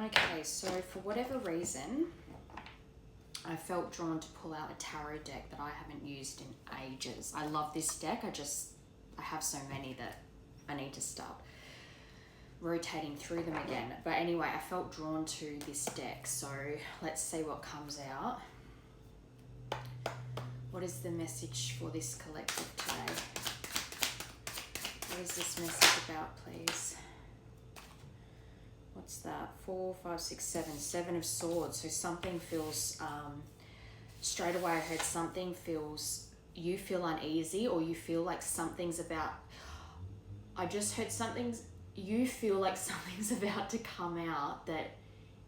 Okay, so for whatever reason, I felt drawn to pull out a tarot deck that I haven't used in ages. I love this deck. I have so many that I need to start rotating through them again. But anyway, I felt drawn to this deck. So let's see what comes out. What is the message for this collective today? What is this message about, please? What's that? 4, 5, 6, 7. 7 of Swords. So something feels, straight away I heard something feels, you feel uneasy, or you feel like something's about, I just heard you feel like something's about to come out that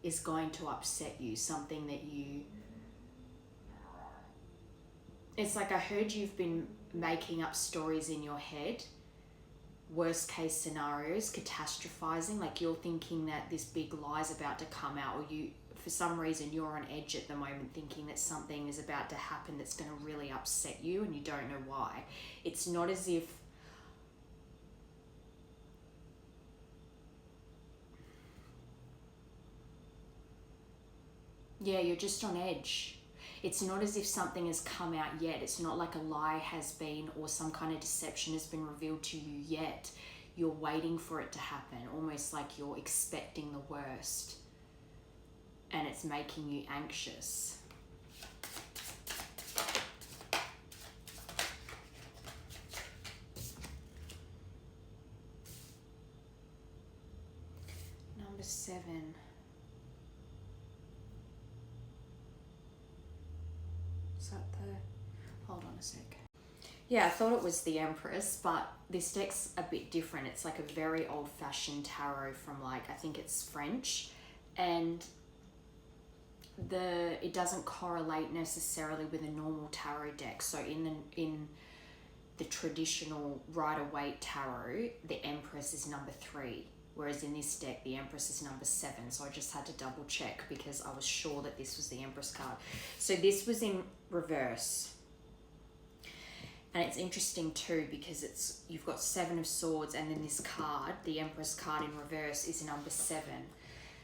is going to upset you. Something that it's like I heard you've been making up stories in your head, worst case scenarios, catastrophizing, like you're thinking that this big lie's about to come out, or you, for some reason, you're on edge at the moment thinking that something is about to happen that's going to really upset you and you don't know why. It's not as if you're just on edge. It's not as if something has come out yet. It's not like a lie has been, or some kind of deception has been revealed to you yet. You're waiting for it to happen, almost like you're expecting the worst, and it's making you anxious. Number 7. Is that the... Hold on a sec. Yeah, I thought it was the Empress, but this deck's a bit different. It's like a very old-fashioned tarot from, like, I think it's French, and it doesn't correlate necessarily with a normal tarot deck. So in the traditional Rider-Waite tarot, the Empress is number 3, whereas in this deck the Empress is number 7. So I just had to double check because I was sure that this was the Empress card. So this was in reverse. And it's interesting too because you've got 7 of Swords, and then this card, the Empress card in reverse, is number 7.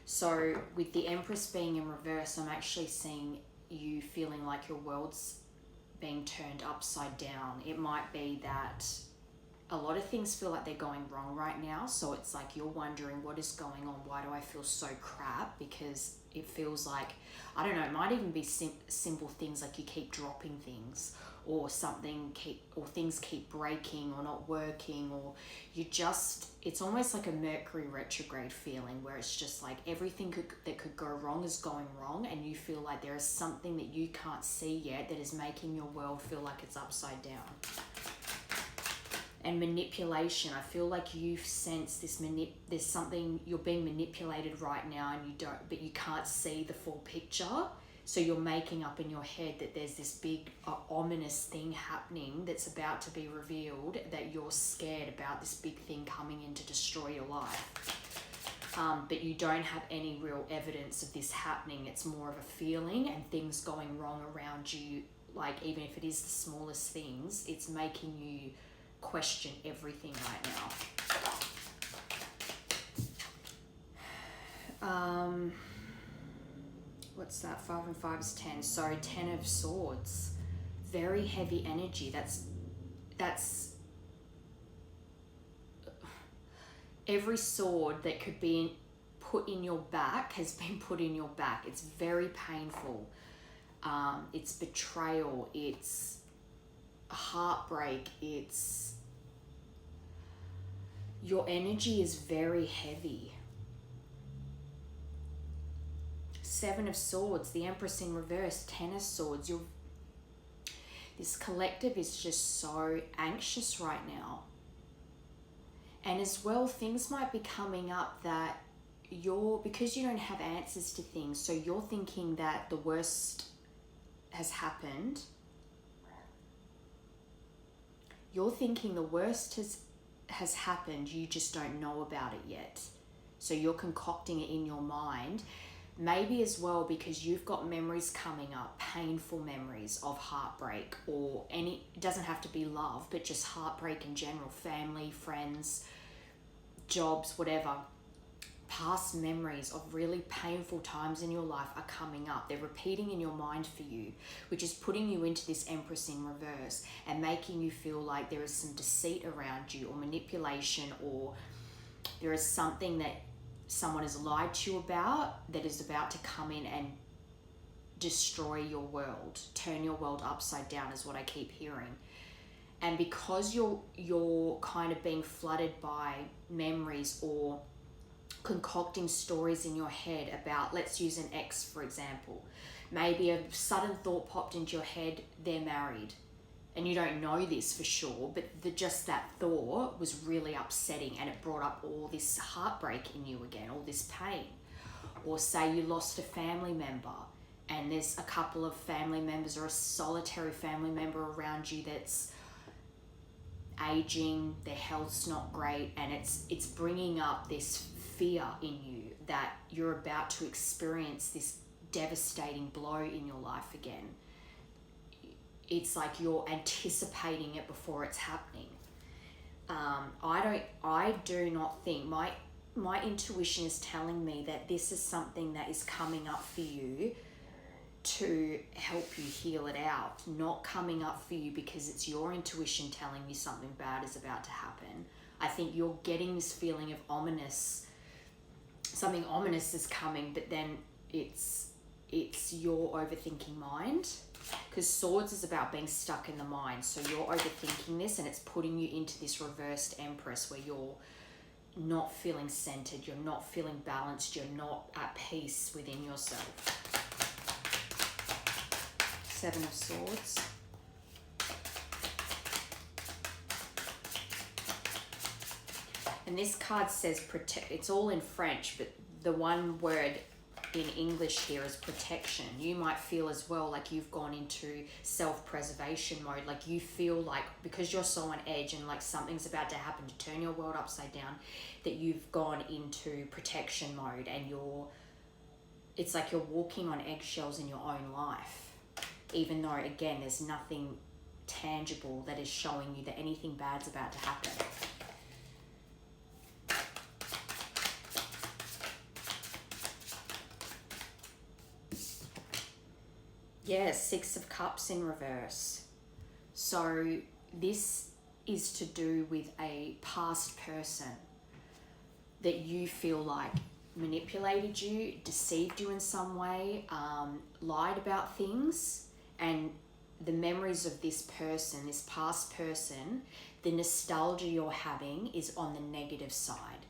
So with the Empress being in reverse, I'm actually seeing you feeling like your world's being turned upside down. It might be that a lot of things feel like they're going wrong right now. So it's like you're wondering, what is going on? Why do I feel so crap? Because it feels like, I don't know, it might even be simple things like you keep dropping things, or things keep breaking or not working, or it's almost like a Mercury retrograde feeling where it's just like everything that could go wrong is going wrong, and you feel like there is something that you can't see yet that is making your world feel like it's upside down. And manipulation, I feel like you sense this there's something, you're being manipulated right now, and but you can't see the full picture. So you're making up in your head that there's this big ominous thing happening that's about to be revealed, that you're scared about this big thing coming in to destroy your life. But you don't have any real evidence of this happening. It's more of a feeling and things going wrong around you. Like, even if it is the smallest things, it's making you question everything right now. What's that? 5 and 5 is 10. So 10 of Swords, very heavy energy. That's every sword that could be put in your back has been put in your back. It's very painful. It's betrayal. It's heartbreak. Your energy is very heavy. 7 of Swords, the Empress in reverse, 10 of Swords. This collective is just so anxious right now. And as well, things might be coming up that because you don't have answers to things, so you're thinking that the worst has happened. You're thinking the worst has happened, you just don't know about it yet. So you're concocting it in your mind. Maybe as well because you've got memories coming up, painful memories of heartbreak, or it doesn't have to be love, but just heartbreak in general, family, friends, jobs, whatever. past memories of really painful times in your life are coming up. They're repeating in your mind for you, which is putting you into this Empress in reverse and making you feel like there is some deceit around you or manipulation, or there is something that someone has lied to you about that is about to come in and destroy your world, turn your world upside down, is what I keep hearing. And because you're kind of being flooded by memories or concocting stories in your head about, let's use an ex for example. Maybe a sudden thought popped into your head, they're married, and you don't know this for sure, but just that thought was really upsetting, and it brought up all this heartbreak in you again, all this pain. Or say you lost a family member, and there's a couple of family members or a solitary family member around you that's aging, their health's not great, and it's bringing up this fear in you that you're about to experience this devastating blow in your life again. It's like you're anticipating it before it's happening. I do not think, my intuition is telling me that this is something that is coming up for you to help you heal it out, not coming up for you because it's your intuition telling you something bad is about to happen. I think you're getting this feeling of ominous, something ominous is coming, but then it's your overthinking mind, because Swords is about being stuck in the mind. So you're overthinking this, and it's putting you into this reversed Empress where you're not feeling centered, you're not feeling balanced, you're not at peace within yourself. Seven of Swords. And this card says protect. It's all in French, but the one word in English here is protection. You might feel as well like you've gone into self-preservation mode, like you feel like because you're so on edge and like something's about to happen to turn your world upside down, that you've gone into protection mode, and it's like you're walking on eggshells in your own life, even though again there's nothing tangible that is showing you that anything bad's about to happen. Yeah, Six of Cups in reverse. So this is to do with a past person that you feel like manipulated you, deceived you in some way, lied about things, and the memories of this person, this past person, the nostalgia you're having is on the negative side.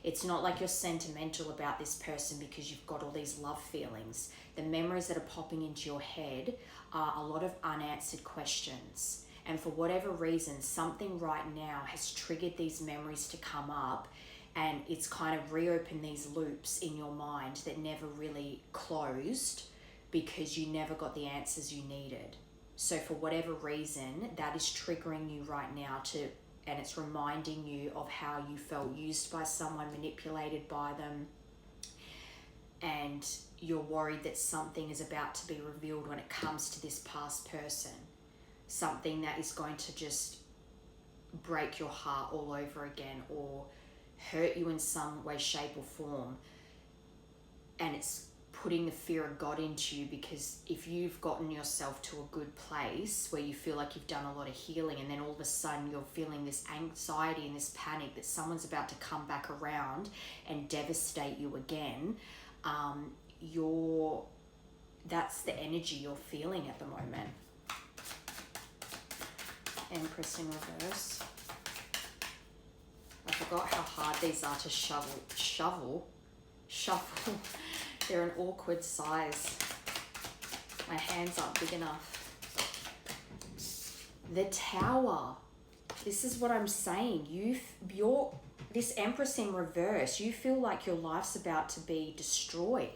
It's not like you're sentimental about this person because you've got all these love feelings. The memories that are popping into your head are a lot of unanswered questions. And for whatever reason, something right now has triggered these memories to come up, and it's kind of reopened these loops in your mind that never really closed because you never got the answers you needed. So for whatever reason, that is triggering you right now and it's reminding you of how you felt used by someone, manipulated by them, and you're worried that something is about to be revealed when it comes to this past person. Something that is going to just break your heart all over again or hurt you in some way, shape or form. And it's putting the fear of God into you, because if you've gotten yourself to a good place where you feel like you've done a lot of healing, and then all of a sudden you're feeling this anxiety and this panic that someone's about to come back around and devastate you again, that's the energy you're feeling at the moment. Empress in reverse. I forgot how hard these are to shuffle. They're an awkward size. My hands aren't big enough. The Tower. This is what I'm saying. This Empress in reverse, you feel like your life's about to be destroyed.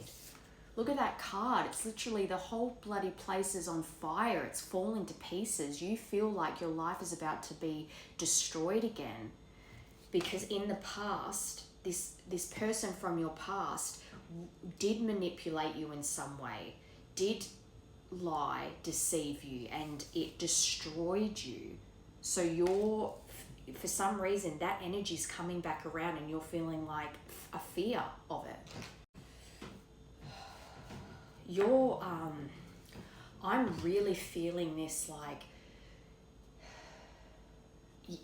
Look at that card. It's literally the whole bloody place is on fire. It's falling to pieces. You feel like your life is about to be destroyed again. Because in the past, this person from your past did manipulate you in some way, did lie, deceive you, and it destroyed you. So for some reason, that energy is coming back around and you're feeling like a fear of it. I'm really feeling this like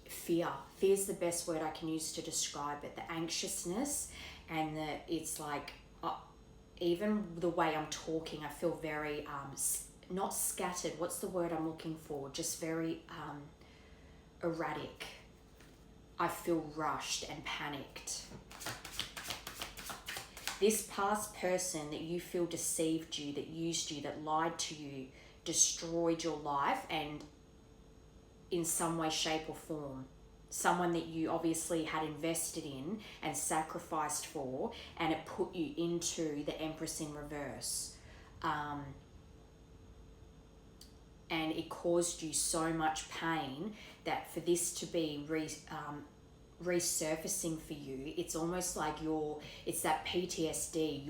fear. Fear's the best word I can use to describe it. The anxiousness, and it's like, even the way I'm talking, I feel very, not scattered. What's the word I'm looking for? Just very erratic. I feel rushed and panicked. This past person that you feel deceived you, that used you, that lied to you, destroyed your life, and in some way, shape or form, someone that you obviously had invested in and sacrificed for, and it put you into the Empress in reverse. And it caused you so much pain that for this to be resurfacing for you, it's almost like it's that PTSD,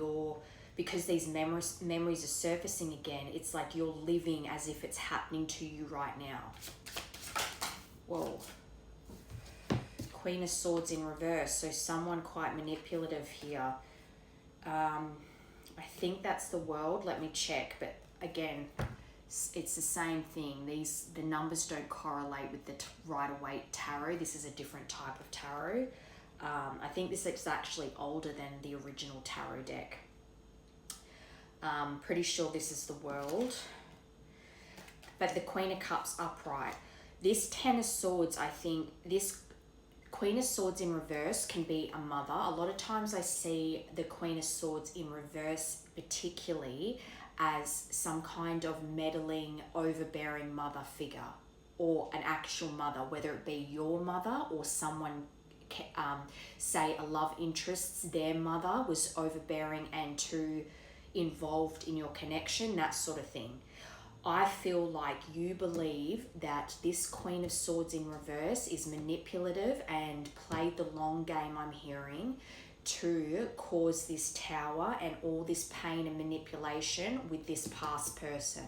because these memories are surfacing again, it's like you're living as if it's happening to you right now. Whoa. Queen of Swords in reverse, so someone quite manipulative here. I think that's the World, let me check, but again, it's the same thing. The numbers don't correlate with the Rider-Waite Tarot. This is a different type of tarot. I think this is actually older than the original tarot deck. Pretty sure this is the World. But the Queen of Cups upright. This Ten of Swords, I think, this Queen of Swords in reverse can be a mother. A lot of times I see the Queen of Swords in reverse particularly as some kind of meddling, overbearing mother figure, or an actual mother, whether it be your mother or someone, say a love interest's, their mother was overbearing and too involved in your connection, that sort of thing. I feel like you believe that this Queen of Swords in reverse is manipulative and played the long game, I'm hearing, to cause this tower and all this pain and manipulation with this past person.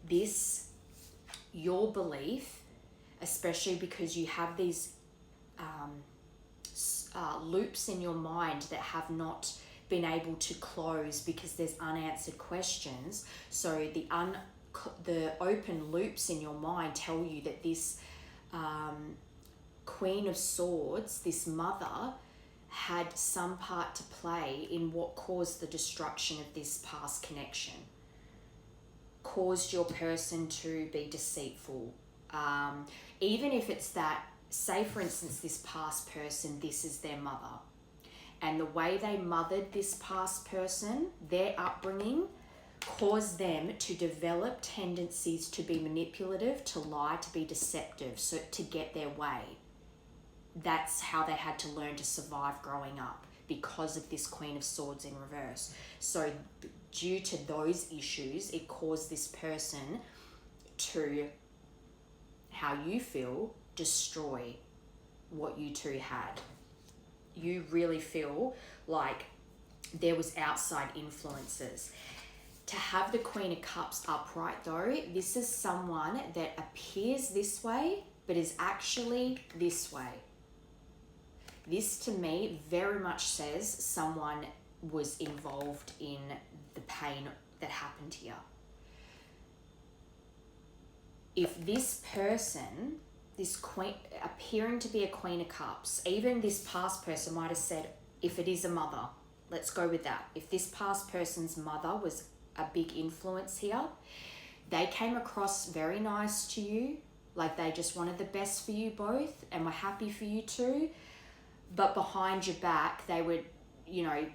This, your belief, especially because you have these loops in your mind that have not been able to close because there's unanswered questions. So the open loops in your mind tell you that this Queen of Swords, this mother, had some part to play in what caused the destruction of this past connection, caused your person to be deceitful. Even if it's that, say for instance, this past person, this is their mother, and the way they mothered this past person, their upbringing, caused them to develop tendencies to be manipulative, to lie, to be deceptive, so to get their way. That's how they had to learn to survive growing up, because of this Queen of Swords in reverse. So due to those issues, it caused this person to, how you feel, destroy what you two had. You really feel like there was outside influences. To have the Queen of Cups upright though, this is someone that appears this way, but is actually this way. This to me very much says someone was involved in the pain that happened here. If this person, this queen, appearing to be a Queen of Cups, even this past person might have said, if it is a mother, let's go with that. If this past person's mother was a big influence here, they came across very nice to you, like they just wanted the best for you both and were happy for you too. But behind your back, they were,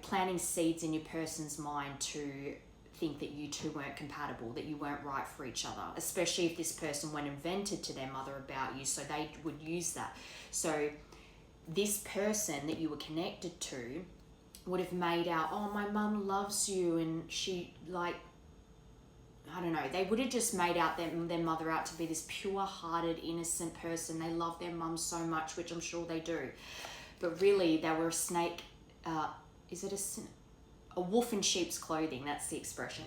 planting seeds in your person's mind to think that you two weren't compatible, that you weren't right for each other, especially if this person went and vented to their mother about you, so they would use that. So this person that you were connected to would have made out, oh, my mum loves you, and she, they would have just made out their mother out to be this pure-hearted, innocent person. They love their mum so much, which I'm sure they do. But really, they were a snake, a wolf in sheep's clothing, that's the expression.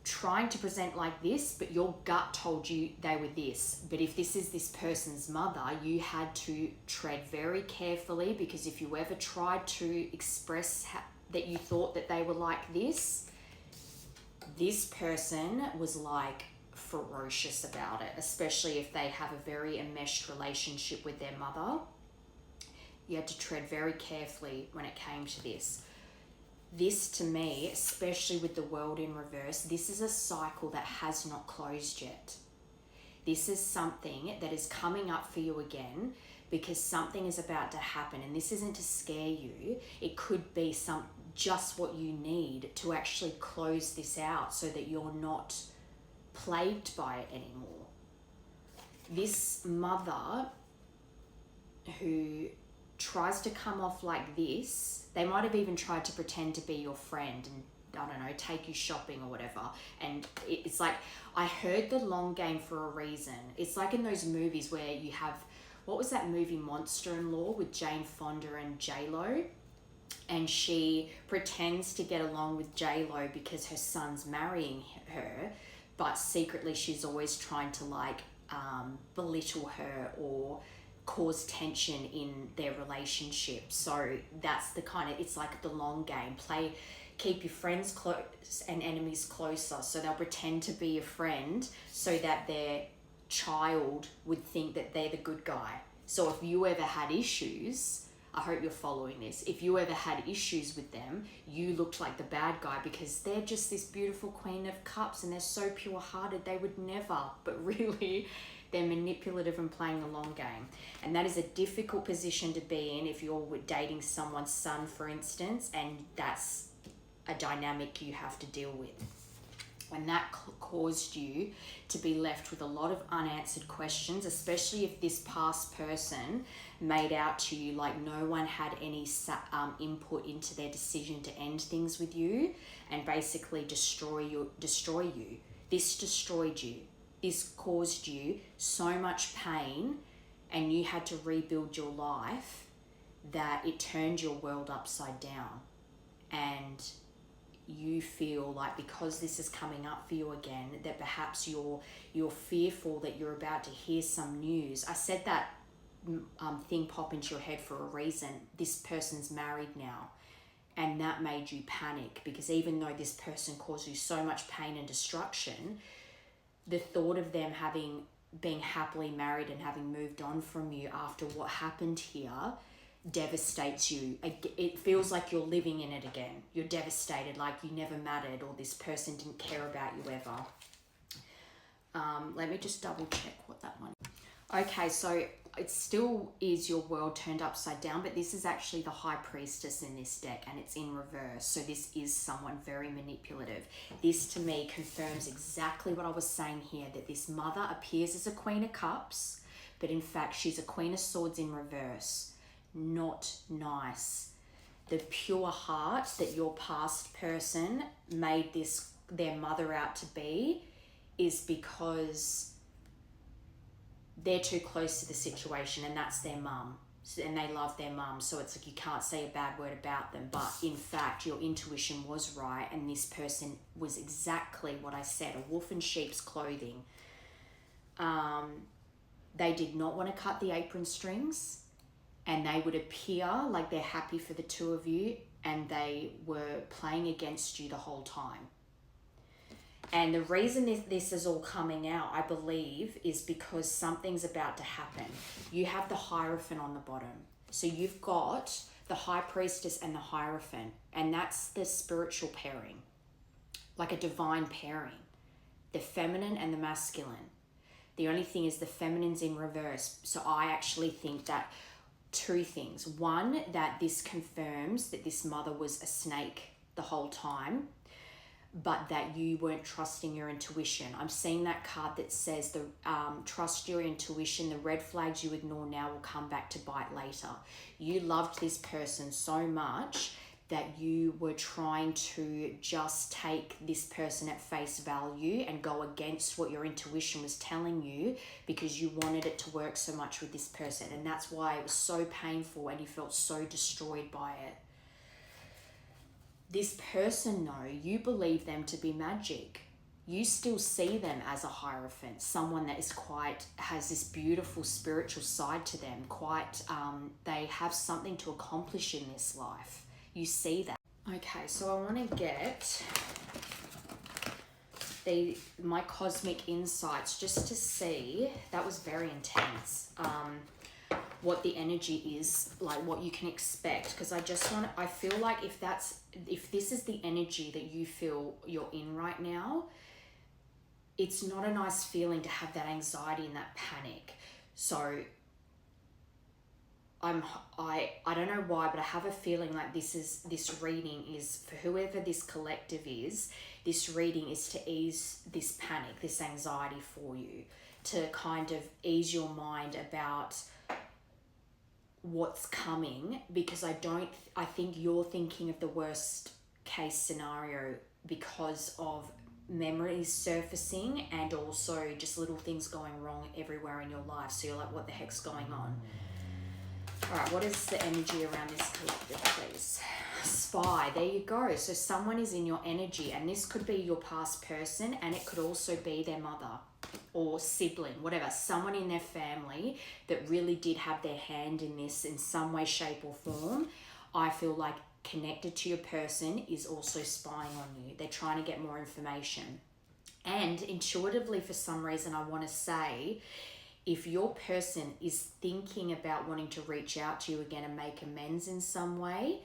trying to present like this, but your gut told you they were this. But if this is this person's mother, you had to tread very carefully, because if you ever tried to express that you thought that they were like this person was like ferocious about it, especially if they have a very enmeshed relationship with their mother. You had to tread very carefully when it came to this. This, to me, especially with the world in reverse, this is a cycle that has not closed yet. This is something that is coming up for you again, because something is about to happen. And this isn't to scare you. It could be just what you need to actually close this out so that you're not plagued by it anymore. This mother who tries to come off like this, they might have even tried to pretend to be your friend and, I don't know, take you shopping or whatever. And it's like, I heard the long game for a reason. It's like in those movies where you have, what was that movie, Monster-in-Law, with Jane Fonda and J-Lo? And she pretends to get along with J-Lo because her son's marrying her, but secretly she's always trying to like belittle her or cause tension in their relationship. So that's the kind of, it's like the long game. Keep your friends close and enemies closer. So they'll pretend to be a friend so that their child would think that they're the good guy. So if you ever had issues, I hope you're following this, if you ever had issues with them, you looked like the bad guy because they're just this beautiful Queen of Cups and they're so pure-hearted, they would never, but really they're manipulative and playing the long game. And that is a difficult position to be in if you're dating someone's son, for instance, and that's a dynamic you have to deal with. When that caused you to be left with a lot of unanswered questions, especially if this past person made out to you like no one had any input into their decision to end things with you and basically destroy you. This destroyed you. This caused you so much pain, and you had to rebuild your life that it turned your world upside down. And you feel like because this is coming up for you again, that perhaps you're fearful that you're about to hear some news. I said that thing pop into your head for a reason. This person's married now. And that made you panic, because even though this person caused you so much pain and destruction, the thought of them being happily married and having moved on from you after what happened here devastates you. It feels like you're living in it again. You're devastated, like you never mattered, or this person didn't care about you ever. Let me just double check what that one is. Okay, so it still is your world turned upside down, but this is actually the High Priestess in this deck, and it's in reverse. So this is someone very manipulative. This to me confirms exactly what I was saying here, that this mother appears as a Queen of Cups, but in fact she's a Queen of Swords in reverse. Not nice. The pure heart that your past person made their mother out to be is because they're too close to the situation, and that's their mum, and they love their mum, so it's like you can't say a bad word about them. But in fact your intuition was right, and this person was exactly what I said, a wolf in sheep's clothing. They did not want to cut the apron strings, and they would appear like they're happy for the two of you, and they were playing against you the whole time. And the reason this is all coming out, I believe, is because something's about to happen. You have the Hierophant on the bottom. So you've got the High Priestess and the Hierophant, and that's the spiritual pairing, like a divine pairing, the feminine and the masculine. The only thing is the feminine's in reverse. So I actually think that two things. One, that this confirms that this mother was a snake the whole time, but that you weren't trusting your intuition. I'm seeing that card that says trust your intuition. The red flags you ignore now will come back to bite later. You loved this person so much that you were trying to just take this person at face value and go against what your intuition was telling you, because you wanted it to work so much with this person. And that's why it was so painful and you felt so destroyed by it. This person, though, you believe them to be magic. you still see them as a hierophant, someone that is has this beautiful spiritual side to them, they have something to accomplish in this life. You see that. Okay, so I want to get my cosmic insights just to see, that was very intense, what the energy is, like what you can expect, because I feel like if this is the energy that you feel you're in right now, it's not a nice feeling to have that anxiety and that panic. So I don't know why, but I have a feeling like this reading is for whoever this collective is. This reading is to ease this panic, this anxiety for you, to kind of ease your mind about what's coming, because I think you're thinking of the worst case scenario because of memories surfacing and also just little things going wrong everywhere in your life. So you're like, what the heck's going on? All right, what is the energy around this collective, please? Spy, there you go. So someone is in your energy, and this could be your past person, and it could also be their mother or sibling, whatever, someone in their family that really did have their hand in this in some way, shape, or form. I feel like connected to your person is also spying on you. They're trying to get more information. And intuitively, for some reason, I want to say, if your person is thinking about wanting to reach out to you again and make amends in some way,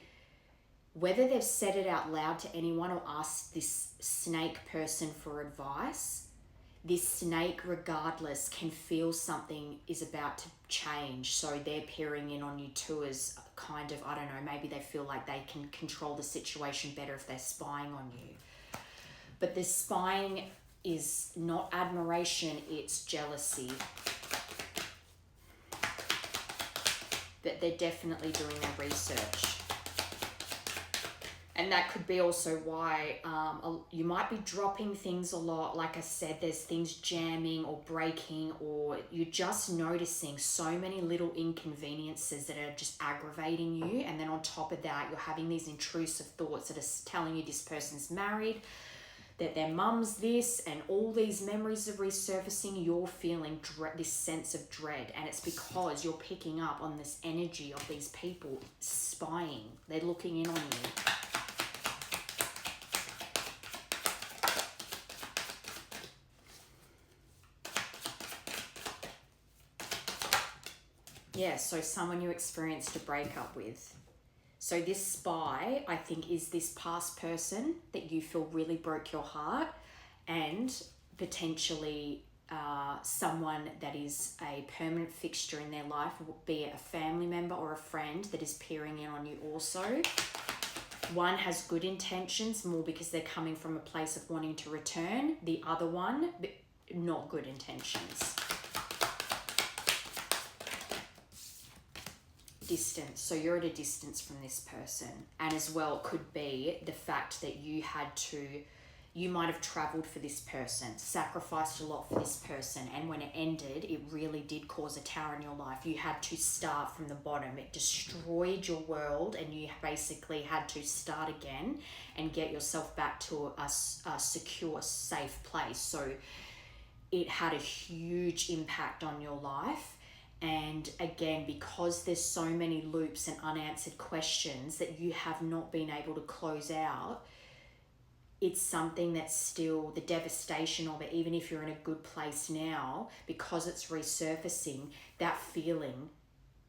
whether they've said it out loud to anyone or asked this snake person for advice, this snake, regardless, can feel something is about to change. So they're peering in on you too as kind of, I don't know, maybe they feel like they can control the situation better if they're spying on you. But this spying is not admiration, it's jealousy. But they're definitely doing their research. And that could be also why you might be dropping things a lot. Like I said, there's things jamming or breaking, or you're just noticing so many little inconveniences that are just aggravating you. And then on top of that, you're having these intrusive thoughts that are telling you this person's married, that their mum's this, and all these memories are resurfacing. You're feeling this sense of dread, and it's because you're picking up on this energy of these people spying. They're looking in on you. Yeah, so someone you experienced a breakup with. So this spy, I think, is this past person that you feel really broke your heart, and potentially someone that is a permanent fixture in their life, be it a family member or a friend that is peering in on you also. One has good intentions, more because they're coming from a place of wanting to return. The other one, not good intentions. Distance. So you're at a distance from this person. And as well, it could be the fact that you might have traveled for this person, sacrificed a lot for this person, and when it ended, it really did cause a tower in your life. You had to start from the bottom. It destroyed your world, and you basically had to start again and get yourself back to a secure, safe place. So it had a huge impact on your life. And again, because there's so many loops and unanswered questions that you have not been able to close out, it's something that's still the devastation of it. Even if you're in a good place now, because it's resurfacing, that feeling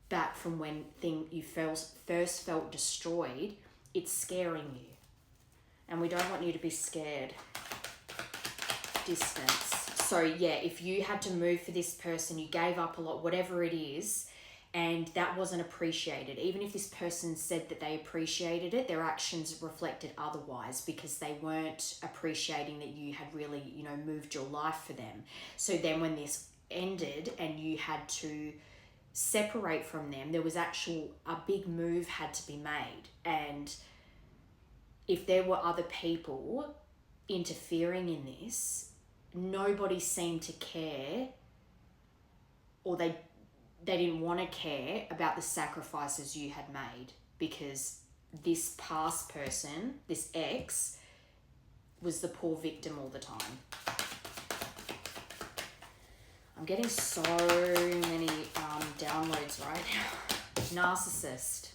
back from when you first felt destroyed, it's scaring you. And we don't want you to be scared. Distance. So yeah, if you had to move for this person, you gave up a lot, whatever it is, and that wasn't appreciated. Even if this person said that they appreciated it, their actions reflected otherwise, because they weren't appreciating that you had really, moved your life for them. So then when this ended and you had to separate from them, there was a big move had to be made. And if there were other people interfering in this, nobody seemed to care, or they didn't want to care about the sacrifices you had made, because this past person, this ex, was the poor victim all the time. I'm getting so many downloads right now. Narcissist.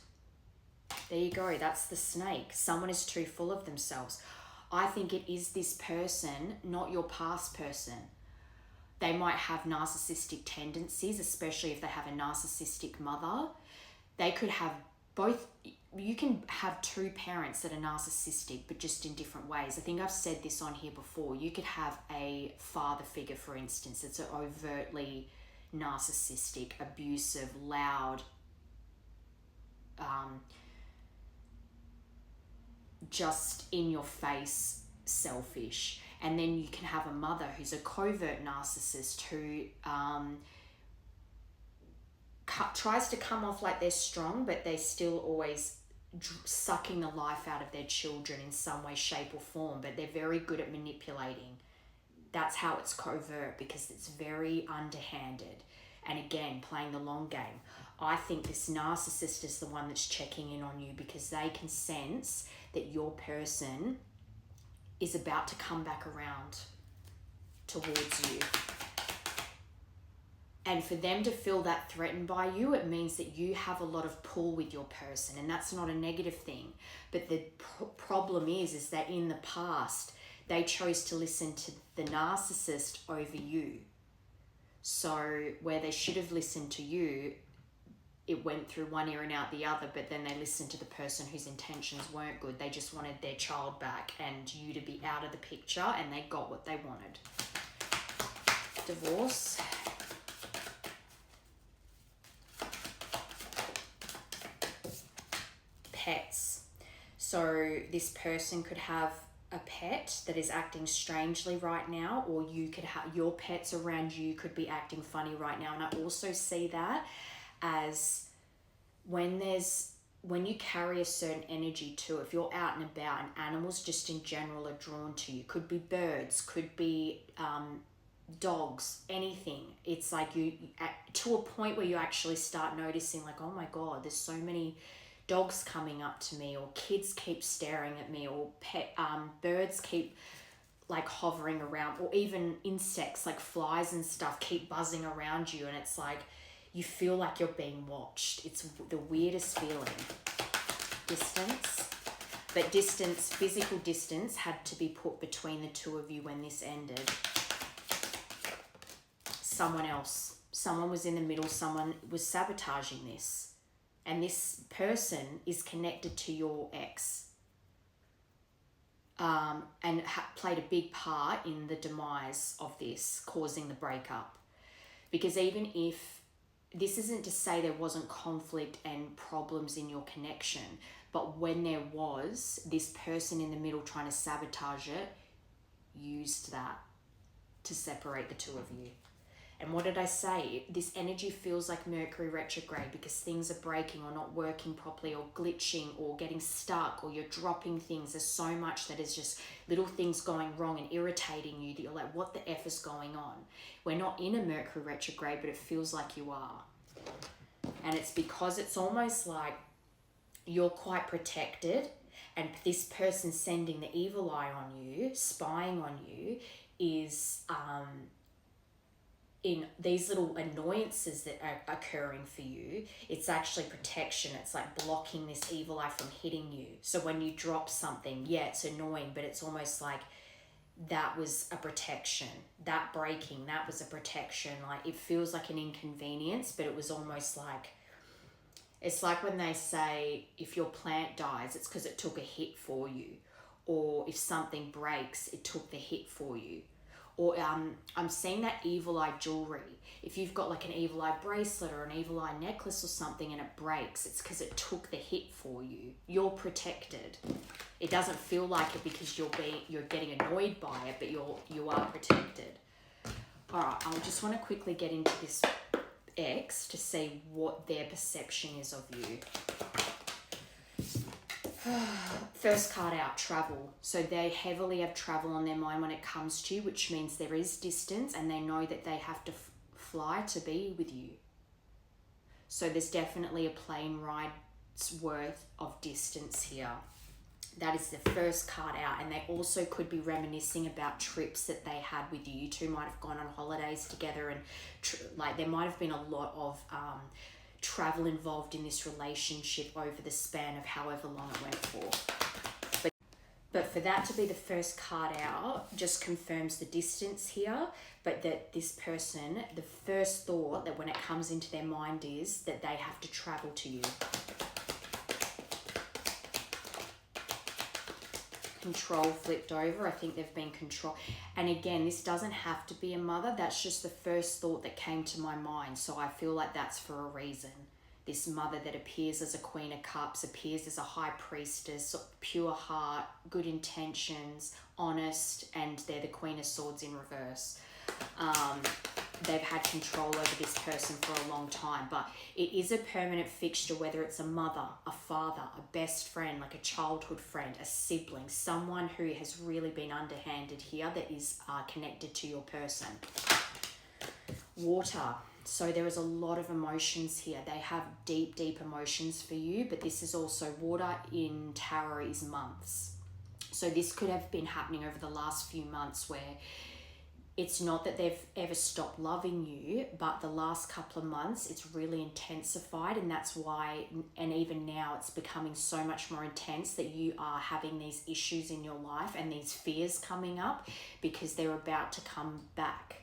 There you go. That's the snake. Someone is too full of themselves. I think it is this person, not your past person. They might have narcissistic tendencies, especially if they have a narcissistic mother. They could have both. You can have two parents that are narcissistic, but just in different ways. I think I've said this on here before. You could have a father figure, for instance, that's overtly narcissistic, abusive, loud, just in your face, selfish. And then you can have a mother who's a covert narcissist who tries to come off like they're strong, but they're still always sucking the life out of their children in some way, shape or form, but they're very good at manipulating. That's how it's covert, because it's very underhanded. And again, playing the long game. I think this narcissist is the one that's checking in on you because they can sense that your person is about to come back around towards you. And for them to feel that threatened by you, it means that you have a lot of pull with your person, and that's not a negative thing. But the problem is that in the past, they chose to listen to the narcissist over you. So where they should have listened to you, it went through one ear and out the other, but then they listened to the person whose intentions weren't good. They just wanted their child back and you to be out of the picture, and they got what they wanted. Divorce. Pets. So this person could have a pet that is acting strangely right now, or you could have your pets around you could be acting funny right now. And I also see that as when you carry a certain energy too. If you're out and about, and animals just in general are drawn to you, could be birds, could be dogs, anything. It's like you to a point where you actually start noticing, like, oh my god, there's so many dogs coming up to me, or kids keep staring at me, or birds keep like hovering around, or even insects like flies and stuff keep buzzing around you, and it's like you feel like you're being watched. It's the weirdest feeling. Distance. But distance, physical distance, had to be put between the two of you when this ended. Someone was in the middle, someone was sabotaging this. And this person is connected to your ex, and played a big part in the demise of this, causing the breakup. Because even if, this isn't to say there wasn't conflict and problems in your connection, but when there was, this person in the middle trying to sabotage it used that to separate the two of you. And what did I say? This energy feels like Mercury retrograde, because things are breaking or not working properly, or glitching, or getting stuck, or you're dropping things. There's so much that is just little things going wrong and irritating you that you're like, what the F is going on? We're not in a Mercury retrograde, but it feels like you are. And it's because it's almost like you're quite protected, and this person sending the evil eye on you, spying on you, is in these little annoyances that are occurring for you. It's actually protection. It's like blocking this evil eye from hitting you. So when you drop something, yeah, it's annoying, but it's almost like that was a protection. That breaking, that was a protection. Like, it feels like an inconvenience, but it was almost like, it's like when they say if your plant dies, it's because it took a hit for you. Or if something breaks, it took the hit for you. Or I'm seeing that evil eye jewelry. If you've got like an evil eye bracelet or an evil eye necklace or something and it breaks, it's because it took the hit for you. You're protected. It doesn't feel like it because you're getting annoyed by it, but you are protected. All right, I just want to quickly get into this X to see what their perception is of you. First card out, travel. So they heavily have travel on their mind when it comes to you, which means there is distance, and they know that they have to fly to be with you. So there's definitely a plane ride's worth of distance here. That is the first card out, and they also could be reminiscing about trips that they had with you. You two might have gone on holidays together, and like there might have been a lot of travel involved in this relationship over the span of however long it went for. But for that to be the first card out just confirms the distance here, but that this person, the first thought that when it comes into their mind is that they have to travel to you. Control flipped over. I think they've been control. And again, this doesn't have to be a mother. That's just the first thought that came to my mind. So I feel like that's for a reason. This mother that appears as a Queen of Cups, appears as a High Priestess, pure heart, good intentions, honest, and they're the Queen of Swords in reverse. They've had control over this person for a long time, but it is a permanent fixture, whether it's a mother, a father, a best friend, like a childhood friend, a sibling, someone who has really been underhanded here that is connected to your person. Water. So there is a lot of emotions here. They have deep, deep emotions for you, but this is also water in tarot is months. So this could have been happening over the last few months where it's not that they've ever stopped loving you, but the last couple of months it's really intensified, and that's why, and even now it's becoming so much more intense that you are having these issues in your life and these fears coming up because they're about to come back.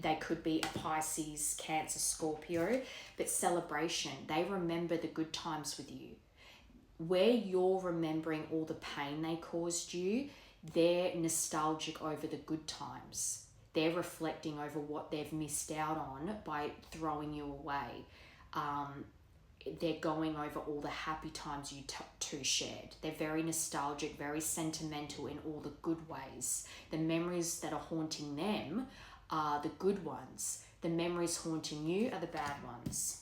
They could be a Pisces, Cancer, Scorpio, but celebration. They remember the good times with you. Where you're remembering all the pain they caused you, they're nostalgic over the good times. They're reflecting over what they've missed out on by throwing you away. They're going over all the happy times you two shared. They're very nostalgic, very sentimental in all the good ways. The memories that are haunting them are the good ones. The memories haunting you are the bad ones.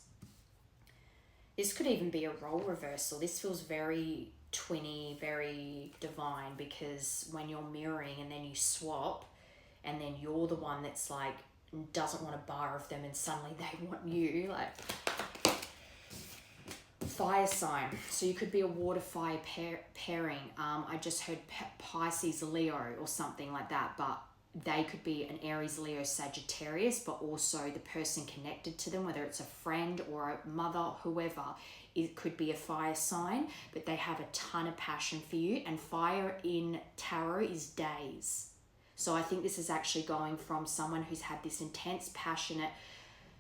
This could even be a role reversal. This feels very twinny, very divine, because when you're mirroring and then you swap and then you're the one that's like doesn't want a bar of them and suddenly they want you, like fire sign. So you could be a water fire pairing. I just heard Pisces Leo or something like that, but they could be an Aries, Leo, Sagittarius, but also the person connected to them, whether it's a friend or a mother, whoever, it could be a fire sign, but they have a ton of passion for you. And fire in tarot is days. So I think this is actually going from someone who's had this intense, passionate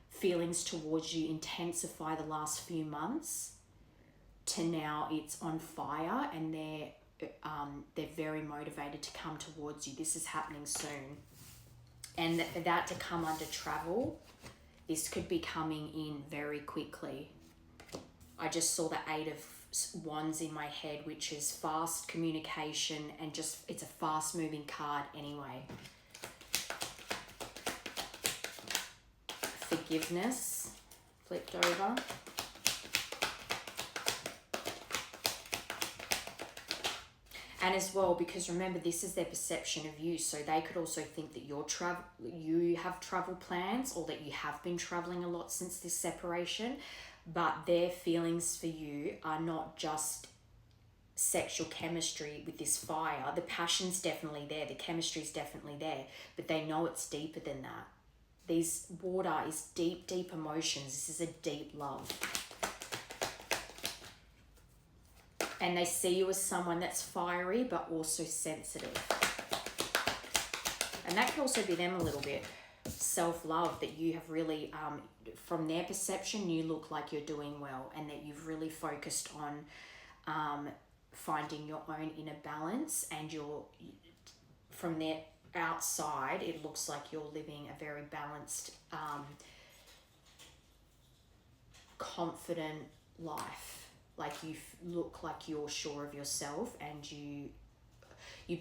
feelings towards you intensify the last few months to now it's on fire and they're very motivated to come towards you. This is happening soon. And for that to come under travel, this could be coming in very quickly. I just saw the 8 of Wands in my head, which is fast communication and just, it's a fast moving card anyway. Forgiveness, flipped over. And as well, because remember, this is their perception of you. So they could also think that you have travel plans or that you have been traveling a lot since this separation. But their feelings for you are not just sexual chemistry with this fire. The passion's definitely there. The chemistry's definitely there. But they know it's deeper than that. These water is deep, deep emotions. This is a deep love. And they see you as someone that's fiery, but also sensitive. And that could also be them a little bit. Self-love, that you have really, from their perception, you look like you're doing well and that you've really focused on finding your own inner balance, and from their outside, it looks like you're living a very balanced, confident life. Like you look like you're sure of yourself, and you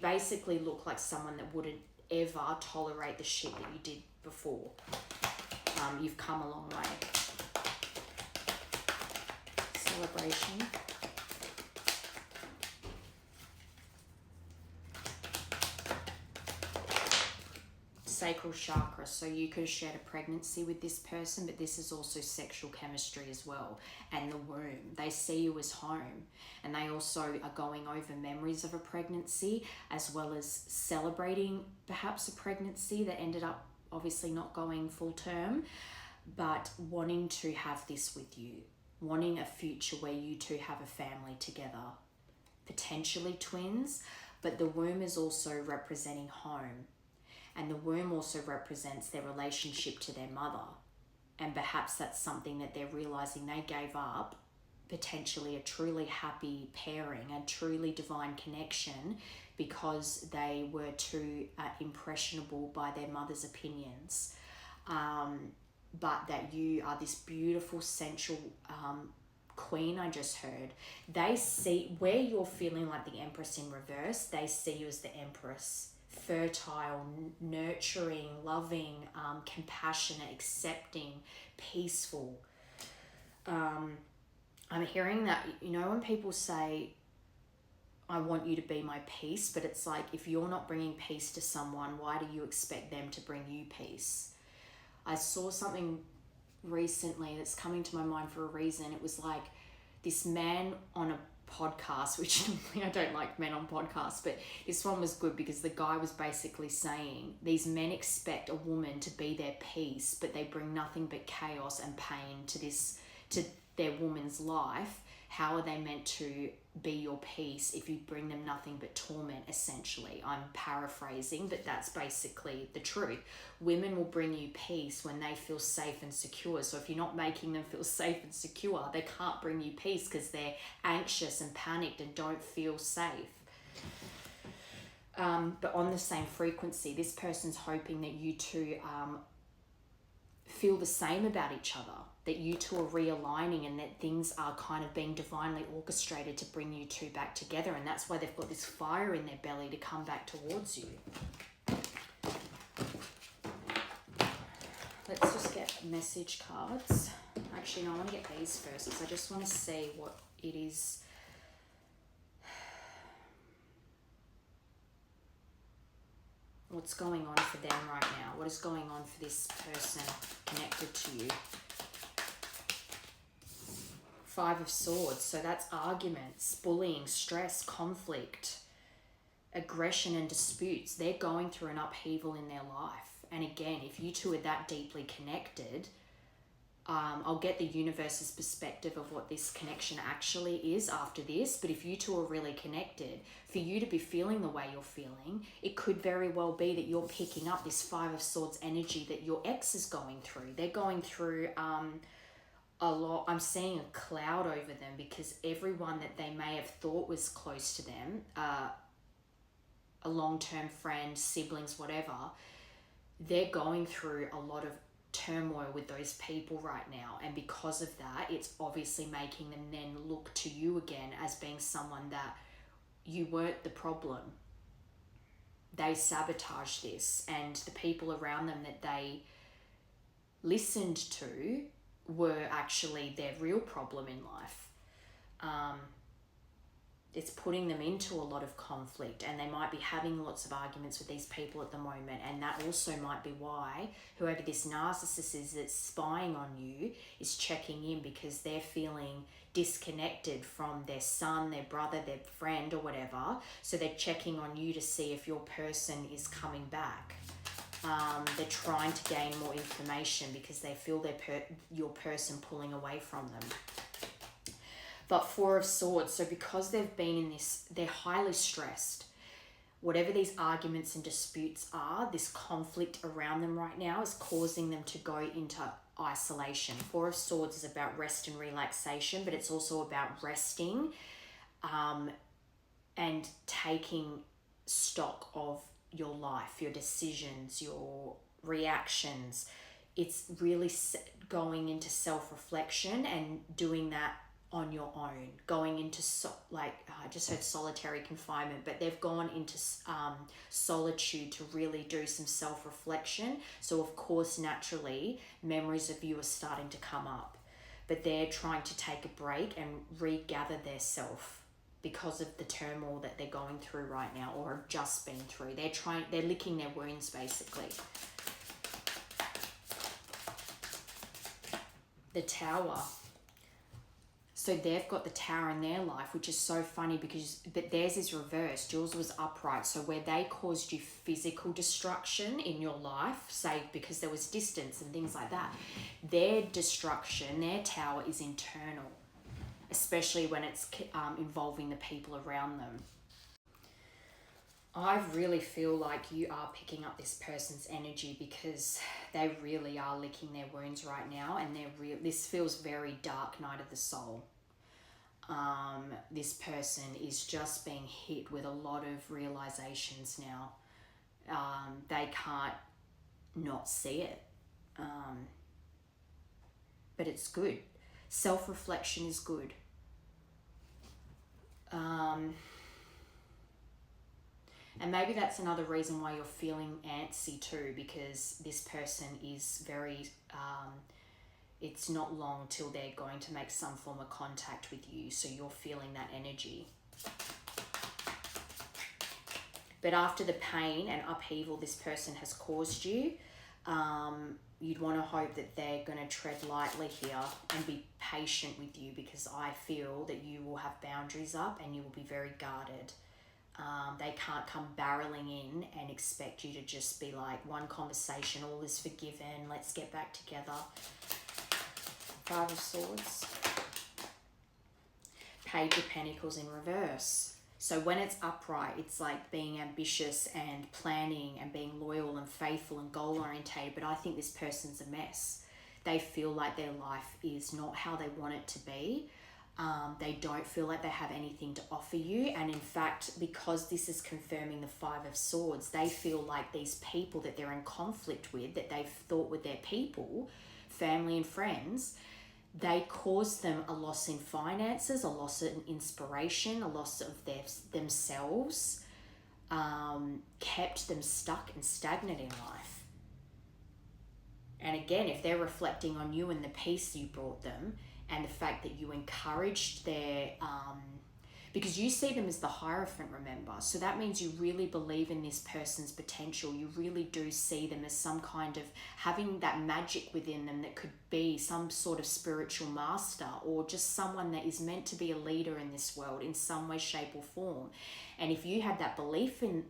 basically look like someone that wouldn't ever tolerate the shit that you did before. You've come a long way. Celebration. sacral chakra. So you could have shared a pregnancy with this person, but this is also sexual chemistry as well. And the womb, they see you as home. And they also are going over memories of a pregnancy, as well as celebrating perhaps a pregnancy that ended up obviously not going full term, but wanting to have this with you, wanting a future where you two have a family together, potentially twins. But the womb is also representing home. And the womb also represents their relationship to their mother. And perhaps that's something that they're realizing they gave up, potentially a truly happy pairing, a truly divine connection, because they were too impressionable by their mother's opinions. But that you are this beautiful, sensual queen, I just heard. They see where you're feeling like the Empress in reverse, they see you as the Empress. Fertile, nurturing, loving, compassionate, accepting, peaceful. I'm hearing that, when people say, I want you to be my peace, but it's like, if you're not bringing peace to someone, why do you expect them to bring you peace? I saw something recently that's coming to my mind for a reason. It was like this man on a podcast, which normally I don't like men on podcasts, but this one was good because the guy was basically saying these men expect a woman to be their peace, but they bring nothing but chaos and pain to their woman's life. How are they meant to be your peace if you bring them nothing but torment, essentially? I'm paraphrasing, but that's basically the truth. Women will bring you peace when they feel safe and secure. So if you're not making them feel safe and secure, they can't bring you peace because they're anxious and panicked and don't feel safe. But on the same frequency, this person's hoping that you two feel the same about each other, that you two are realigning and that things are kind of being divinely orchestrated to bring you two back together. And that's why they've got this fire in their belly to come back towards you. Let's just get message cards. Actually, no, I want to get these first because I just want to see what it is. What's going on for them right now? What is going on for this person connected to you? Five of Swords. So that's arguments, bullying, stress, conflict, aggression and disputes. They're going through an upheaval in their life. And again, if you two are that deeply connected, I'll get the universe's perspective of what this connection actually is after this. But if you two are really connected, for you to be feeling the way you're feeling, it could very well be that you're picking up this Five of Swords energy that your ex is going through. They're going through a lot. I'm seeing a cloud over them because everyone that they may have thought was close to them, a long-term friend, siblings, whatever, they're going through a lot of turmoil with those people right now. And because of that, it's obviously making them then look to you again as being someone that you weren't the problem. They sabotaged this, and the people around them that they listened to were actually their real problem in life. It's putting them into a lot of conflict, and they might be having lots of arguments with these people at the moment. And that also might be why whoever this narcissist is that's spying on you is checking in, because they're feeling disconnected from their son, their brother, their friend, or whatever. So they're checking on you to see if your person is coming back. They're trying to gain more information because they feel your person pulling away from them. But Four of Swords, so because they've been in this, they're highly stressed. Whatever these arguments and disputes are, this conflict around them right now is causing them to go into isolation. Four of Swords is about rest and relaxation, but it's also about resting and taking stock of your life, your decisions, your reactions. It's really going into self-reflection and doing that on your own, going into I just heard solitary confinement, but they've gone into solitude to really do some self-reflection. So of course, naturally, memories of you are starting to come up, but they're trying to take a break and regather their self. because of the turmoil that they're going through right now, or have just been through. They're licking their wounds, basically. The Tower. So they've got the Tower in their life, which is so funny but theirs is reversed. Yours was upright. So where they caused you physical destruction in your life, say because there was distance and things like that, their destruction, their Tower is internal, especially when it's involving the people around them. I really feel like you are picking up this person's energy because they really are licking their wounds right now, and this feels very dark night of the soul. This person is just being hit with a lot of realizations now. They can't not see it. But it's good. Self-reflection is good. And maybe that's another reason why you're feeling antsy too, because this person is very, it's not long till they're going to make some form of contact with you, so you're feeling that energy. But after the pain and upheaval this person has caused you, you'd want to hope that they're going to tread lightly here and be patient with you, because I feel that you will have boundaries up and you will be very guarded. They can't come barreling in and expect you to just be like, one conversation, all is forgiven, let's get back together. Five of Swords. Page of Pentacles in reverse. So when it's upright, it's like being ambitious and planning and being loyal and faithful and goal orientated. But I think this person's a mess. They feel like their life is not how they want it to be. They don't feel like they have anything to offer you. And in fact, because this is confirming the Five of Swords, they feel like these people that they're in conflict with, that they've thought were their people, family and friends, they caused them a loss in finances, a loss in inspiration, a loss of themselves, kept them stuck and stagnant in life. And again, if they're reflecting on you and the peace you brought them, and the fact that you encouraged their, because you see them as the Hierophant, remember, so that means you really believe in this person's potential. You really do see them as some kind of having that magic within them that could be some sort of spiritual master, or just someone that is meant to be a leader in this world in some way, shape or form. And if you had that belief in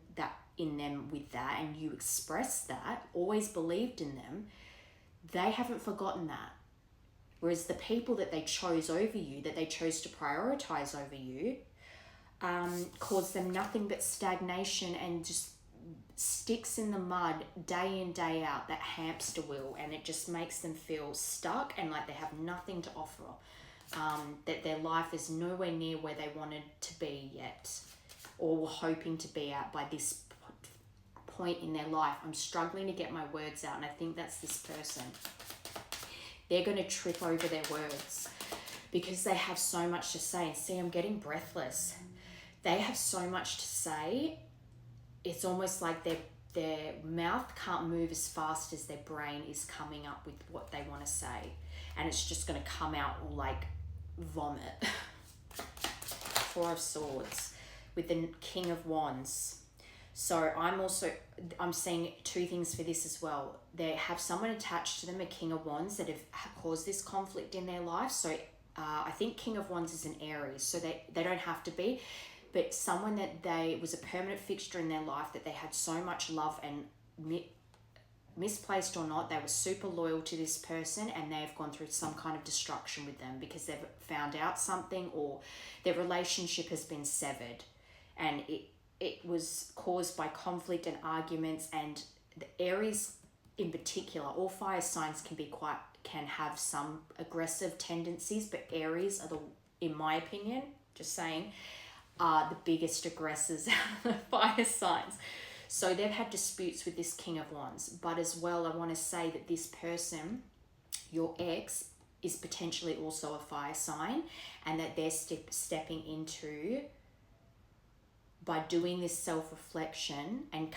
them with that, and you expressed that, always believed in them, they haven't forgotten that. Whereas the people that they chose over you, that they chose to prioritize over you, caused them nothing but stagnation and just sticks in the mud day in, day out, that hamster wheel, and it just makes them feel stuck and like they have nothing to offer, that their life is nowhere near where they wanted to be yet, or were hoping to be at by this point in their life. I'm struggling to get my words out, and I think that's this person. They're going to trip over their words because they have so much to say. And see, I'm getting breathless. They have so much to say. It's almost like their mouth can't move as fast as their brain is coming up with what they want to say. And it's just going to come out like vomit. Four of Swords with the King of Wands. So I'm seeing two things for this as well. They have someone attached to them, a King of Wands, that have caused this conflict in their life. So I think King of Wands is an Aries, so they don't have to be, but someone that they was a permanent fixture in their life, that they had so much love, and misplaced or not, they were super loyal to this person, and they've gone through some kind of destruction with them because they've found out something, or their relationship has been severed, and it was caused by conflict and arguments. And the Aries in particular, all fire signs can have some aggressive tendencies, but Aries are in my opinion, just saying, are the biggest aggressors out of the fire signs. So they've had disputes with this King of Wands, but as well, I want to say that this person, your ex, is potentially also a fire sign, and that they're stepping into, by doing this self-reflection and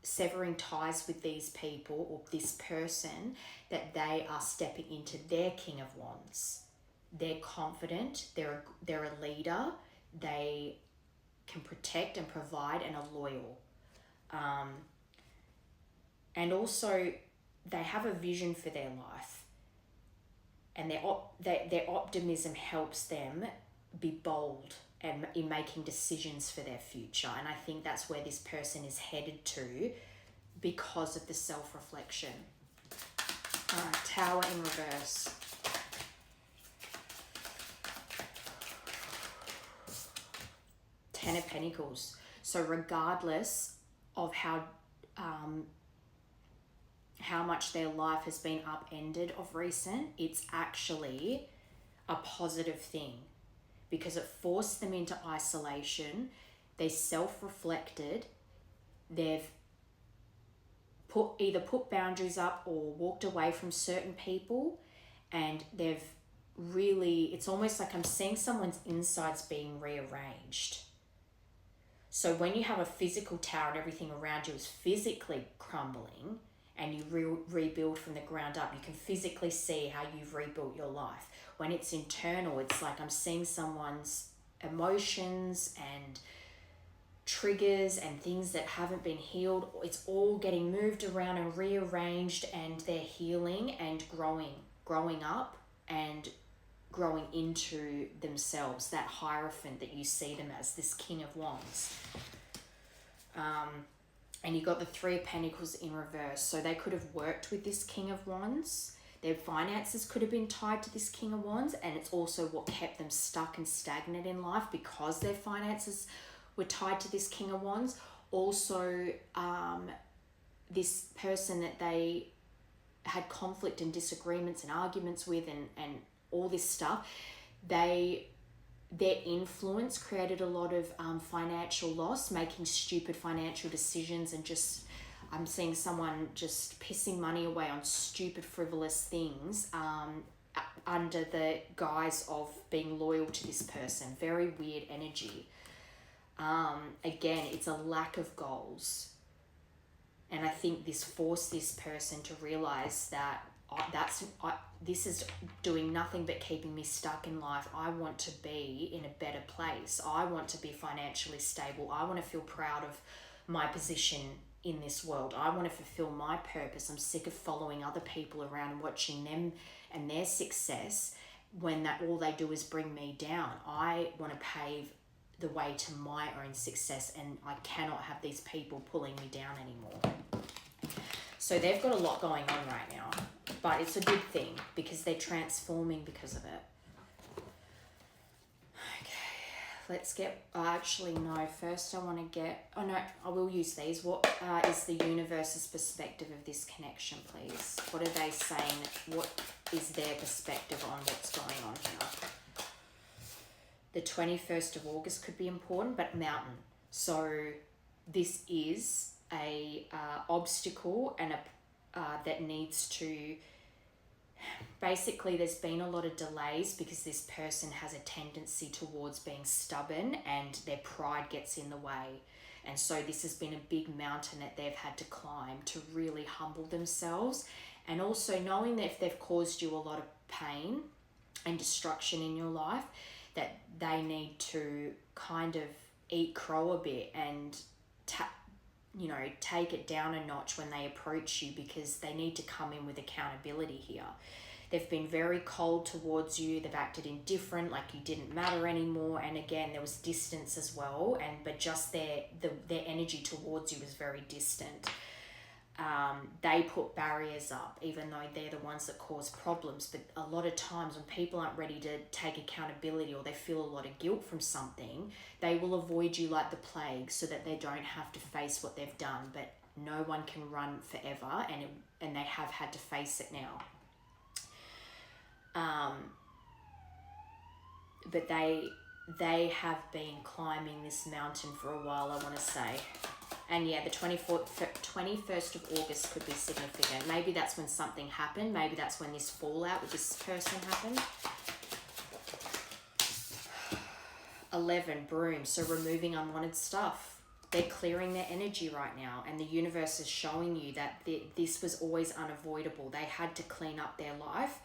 severing ties with these people or this person, that they are stepping into their King of Wands. They're confident, they're a leader, they can protect and provide and are loyal. And also, they have a vision for their life, and their optimism helps them be bold and in making decisions for their future. And I think that's where this person is headed to because of the self-reflection. All right, Tower in reverse. Ten of Pentacles. So regardless of how much their life has been upended of recent, it's actually a positive thing because it forced them into isolation. They self-reflected. They've either put boundaries up or walked away from certain people, and they've really, it's almost like I'm seeing someone's insides being rearranged. So when you have a physical tower and everything around you is physically crumbling and you rebuild from the ground up, you can physically see how you've rebuilt your life. When it's internal, it's like I'm seeing someone's emotions and triggers and things that haven't been healed. It's all getting moved around and rearranged, and they're healing and growing up and growing into themselves, that Hierophant that you see them as, this King of Wands. And you got the Three of Pentacles in reverse. So they could have worked with this King of Wands. Their finances could have been tied to this King of Wands, and it's also what kept them stuck and stagnant in life because their finances were tied to this King of Wands. Also, this person that they had conflict and disagreements and arguments with and all this stuff, their influence created a lot of financial loss, making stupid financial decisions, and just I'm seeing someone just pissing money away on stupid frivolous things under the guise of being loyal to this person. Very weird energy. Again, it's a lack of goals. And I think this forced this person to realize that this is doing nothing but keeping me stuck in life. I want to be in a better place. I want to be financially stable. I want to feel proud of my position in this world. I want to fulfill my purpose. I'm sick of following other people around and watching them and their success when all they do is bring me down. I want to pave the way to my own success, and I cannot have these people pulling me down anymore. So they've got a lot going on right now, but it's a good thing because they're transforming because of it. Okay, let's get, actually no, first I want to get, oh no, I will use these. What is the universe's perspective of this connection, please? What are they saying? What is their perspective on what's going on here? The 21st of August could be important, but mountain. So this is a obstacle and that needs to, basically there's been a lot of delays because this person has a tendency towards being stubborn and their pride gets in the way. And so this has been a big mountain that they've had to climb to really humble themselves. And also knowing that if they've caused you a lot of pain and destruction in your life, that they need to kind of eat crow a bit and take it down a notch when they approach you, because they need to come in with accountability here. They've been very cold towards you. They've acted indifferent, like you didn't matter anymore. And again, there was distance as well, but just their energy towards you was very distant. They put barriers up, even though they're the ones that cause problems. But a lot of times when people aren't ready to take accountability or they feel a lot of guilt from something, they will avoid you like the plague so that they don't have to face what they've done. But no one can run forever, and they have had to face it now. But they have been climbing this mountain for a while, I want to say. And yeah, the 21st of August could be significant. Maybe that's when something happened. Maybe that's when this fallout with this person happened. 11, broom. So removing unwanted stuff. They're clearing their energy right now. And the universe is showing you that this was always unavoidable. They had to clean up their life.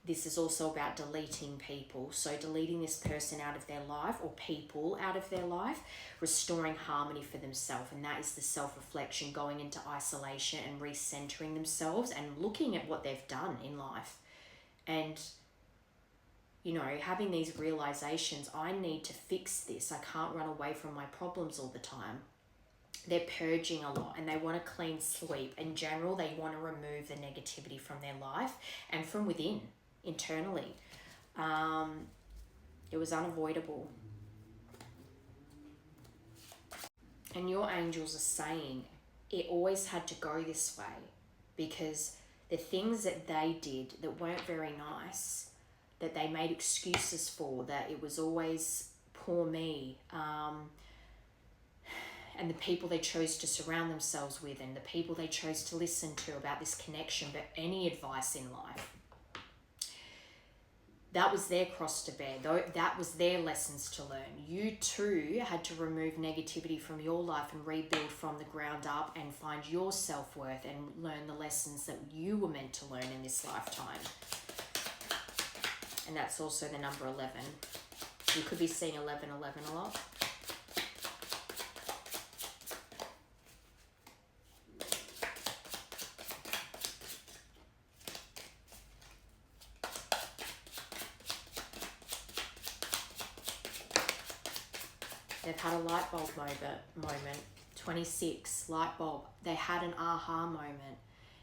this is also about deleting people. So deleting this person out of their life, or people out of their life, restoring harmony for themselves. And that is the self-reflection, going into isolation and recentering themselves and looking at what they've done in life. And, you know, having these realizations, I need to fix this. I can't run away from my problems all the time. They're purging a lot and they want a clean sweep. In general, they want to remove the negativity from their life and from within, internally. It was unavoidable. And your angels are saying it always had to go this way, because the things that they did that weren't very nice, that they made excuses for, that it was always poor me, and the people they chose to surround themselves with, and the people they chose to listen to about this connection, but any advice in life, that was their cross to bear. That was their lessons to learn. You too had to remove negativity from your life and rebuild from the ground up and find your self-worth and learn the lessons that you were meant to learn in this lifetime. And that's also the number 11. You could be seeing 1111 a lot. They've had a light bulb moment. 26, light bulb. They had an aha moment.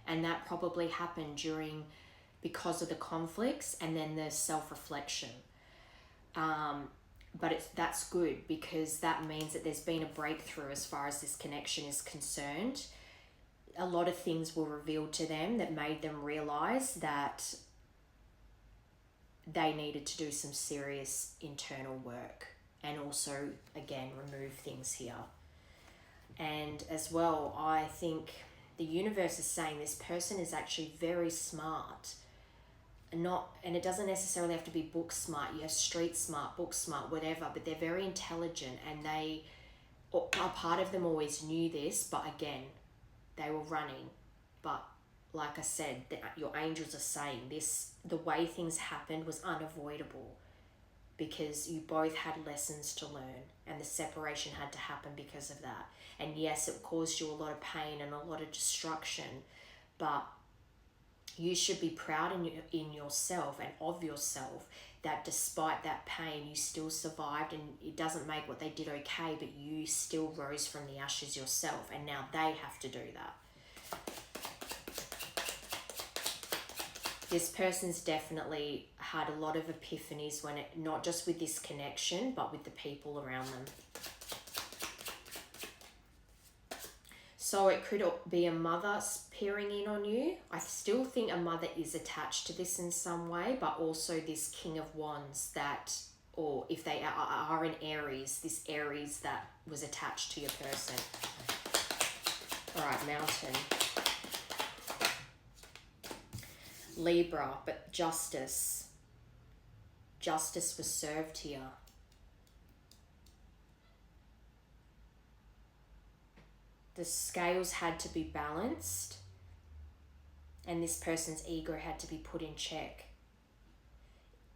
And that probably happened because of the conflicts and then the self-reflection. But that's good, because that means that there's been a breakthrough as far as this connection is concerned. A lot of things were revealed to them that made them realize that they needed to do some serious internal work. And also, again, remove things here. And as well, I think the universe is saying this person is actually very smart. And it doesn't necessarily have to be book smart. You have street smart, book smart, whatever. But they're very intelligent, and a part of them always knew this. But again, they were running. But like I said, your angels are saying this. The way things happened was unavoidable, because you both had lessons to learn, and the separation had to happen because of that. And yes, it caused you a lot of pain and a lot of destruction, but you should be proud in yourself and of yourself that despite that pain, you still survived, and it doesn't make what they did okay, but you still rose from the ashes yourself, and now they have to do that. This person's definitely had a lot of epiphanies not just with this connection, but with the people around them. So it could be a mother peering in on you. I still think a mother is attached to this in some way, but also this King of Wands or if they are in Aries, this Aries that was attached to your person. All right, Mountain. Libra, but justice. Justice was served here. The scales had to be balanced, and this person's ego had to be put in check.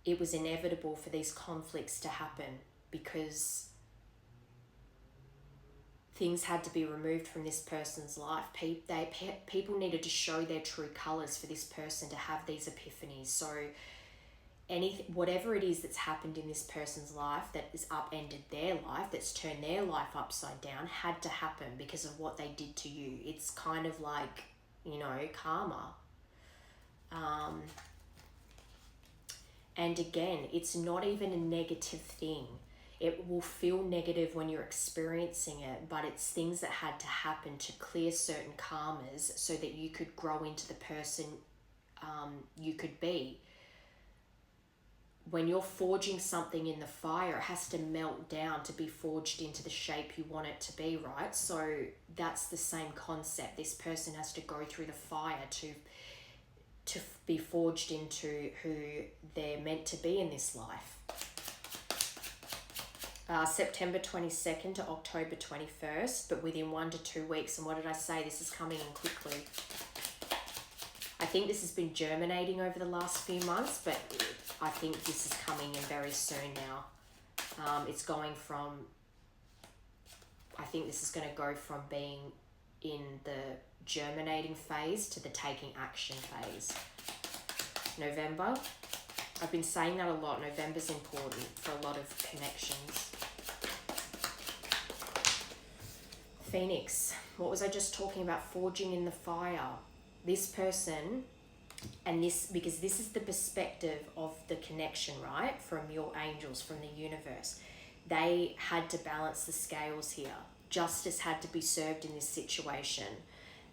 It was inevitable for these conflicts to happen, because things had to be removed from this person's life. People needed to show their true colours for this person to have these epiphanies. So whatever it is that's happened in this person's life that has upended their life, that's turned their life upside down, had to happen because of what they did to you. It's kind of like, karma. And again, it's not even a negative thing. It will feel negative when you're experiencing it, but it's things that had to happen to clear certain karmas so that you could grow into the person you could be. When you're forging something in the fire, it has to melt down to be forged into the shape you want it to be, right? So that's the same concept. This person has to go through the fire to be forged into who they're meant to be in this life. September 22nd to October 21st, but within 1 to 2 weeks. And what did I say? This is coming in quickly. I think this has been germinating over the last few months, but I think this is coming in very soon now. It's going from, I think this is going to go from being in the germinating phase to the taking action phase. November, I've been saying that a lot. November's important for a lot of connections. Phoenix, what was I just talking about? Forging in the fire. This person, and this, because this is the perspective of the connection, right? From your angels, from the universe. They had to balance the scales here. Justice had to be served in this situation.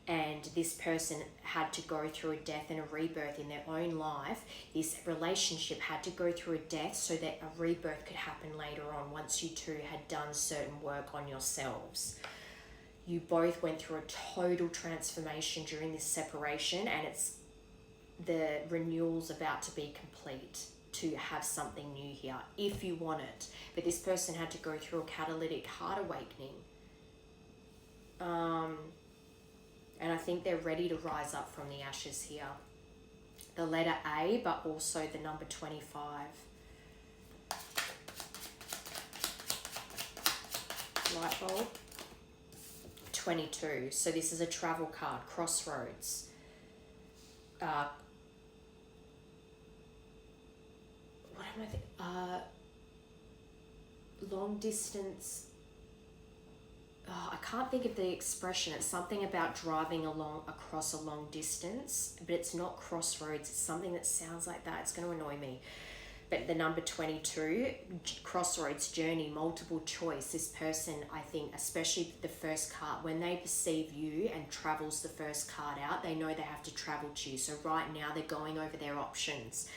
And this person had to go through a death and a rebirth in their own life. This relationship had to go through a death so that a rebirth could happen later on once you two had done certain work on yourselves. You both went through a total transformation during this separation, and it's the renewal's about to be complete to have something new here, if you want it. But this person had to go through a catalytic heart awakening. And I think they're ready to rise up from the ashes here. The letter A, but also the number 25. Light bulb. 22. So this is a travel card. Crossroads. What am I thinking? Long distance. Oh, I can't think of the expression. It's something about driving across a long distance, but it's not crossroads. It's something that sounds like that. It's going to annoy me. But the number 22, crossroads, journey, multiple choice. This person, I think, especially the first card, when they perceive you and travels the first card out, they know they have to travel to you. So right now they're going over their options.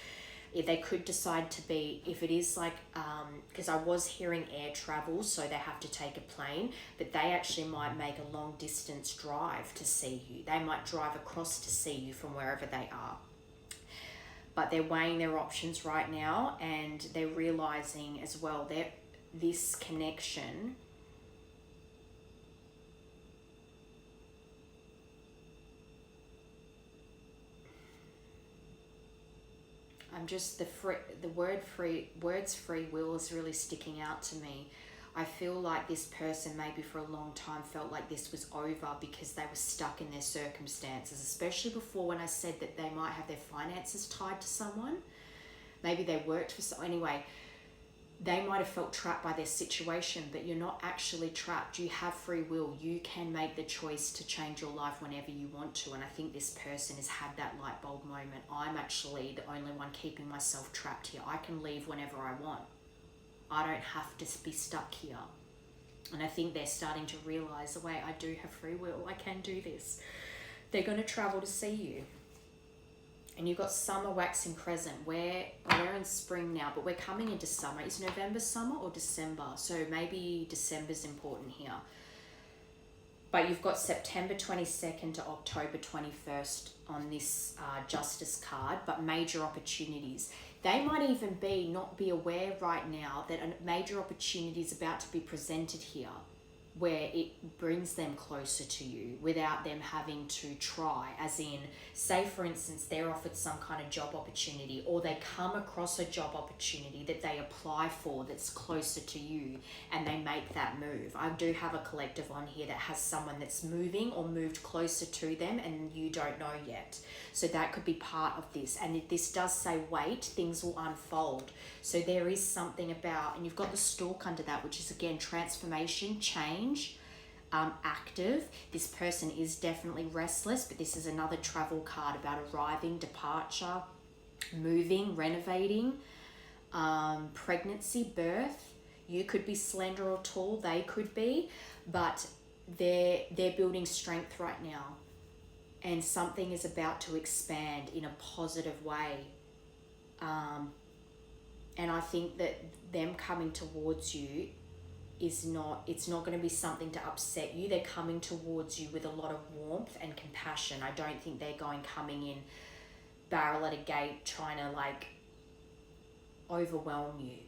If they could decide to be, if it is like, because I was hearing air travel, so they have to take a plane, but they actually might make a long distance drive to see you. They might drive across to see you from wherever they are. But they're weighing their options right now, and they're realizing as well that this connection words free will is really sticking out to me. I feel like this person maybe for a long time felt like this was over because they were stuck in their circumstances, especially before when I said that they might have their finances tied to someone. Maybe they worked for anyway, they might have felt trapped by their situation, but you're not actually trapped. You have free will. You can make the choice to change your life whenever you want to. And I think this person has had that light bulb moment. I'm actually the only one keeping myself trapped here. I can leave whenever I want. I don't have to be stuck here. And I think they're starting to realize, wait, I do have free will. I can do this. They're going to travel to see you. And you've got summer waxing crescent. We're in spring now, but we're coming into summer. Is November summer or December? So maybe December's important here. But you've got September 22nd to October 21st on this justice card, but major opportunities. They might even not be aware right now that a major opportunity is about to be presented here, where it brings them closer to you without them having to try. As in, say for instance, they're offered some kind of job opportunity, or they come across a job opportunity that they apply for that's closer to you, and they make that move. I do have a collective on here that has someone that's moving or moved closer to them and you don't know yet. So that could be part of this. And if this does say wait, things will unfold. So there is something about, and you've got the stork under that, which is again transformation, change, active. This person is definitely restless, but this is another travel card about arriving, departure, moving, renovating, pregnancy, birth. You could be slender or tall, they could be, but they're building strength right now. And something is about to expand in a positive way. And I think that them coming towards you it's not going to be something to upset you. They're coming towards you with a lot of warmth and compassion. I don't think they're coming in barrel at a gate trying to overwhelm you.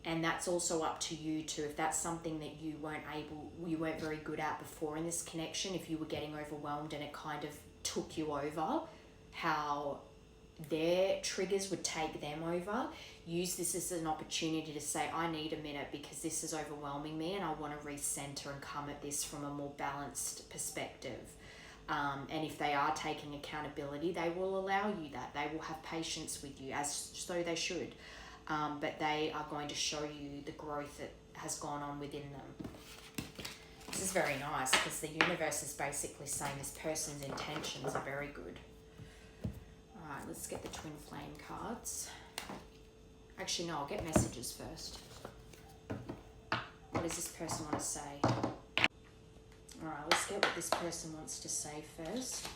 And that's also up to you too. If that's something that you weren't very good at before in this connection, if you were getting overwhelmed and it kind of took you over, how their triggers would take them over. Use this as an opportunity to say, I need a minute because this is overwhelming me and I want to recenter and come at this from a more balanced perspective. And if they are taking accountability, they will allow you that. They will have patience with you, as so they should. But they are going to show you the growth that has gone on within them. This is very nice because the universe is basically saying this person's intentions are very good. Alright, let's get the twin flame cards. Actually, no, I'll get messages first. What does this person want to say? Alright, let's get what this person wants to say first.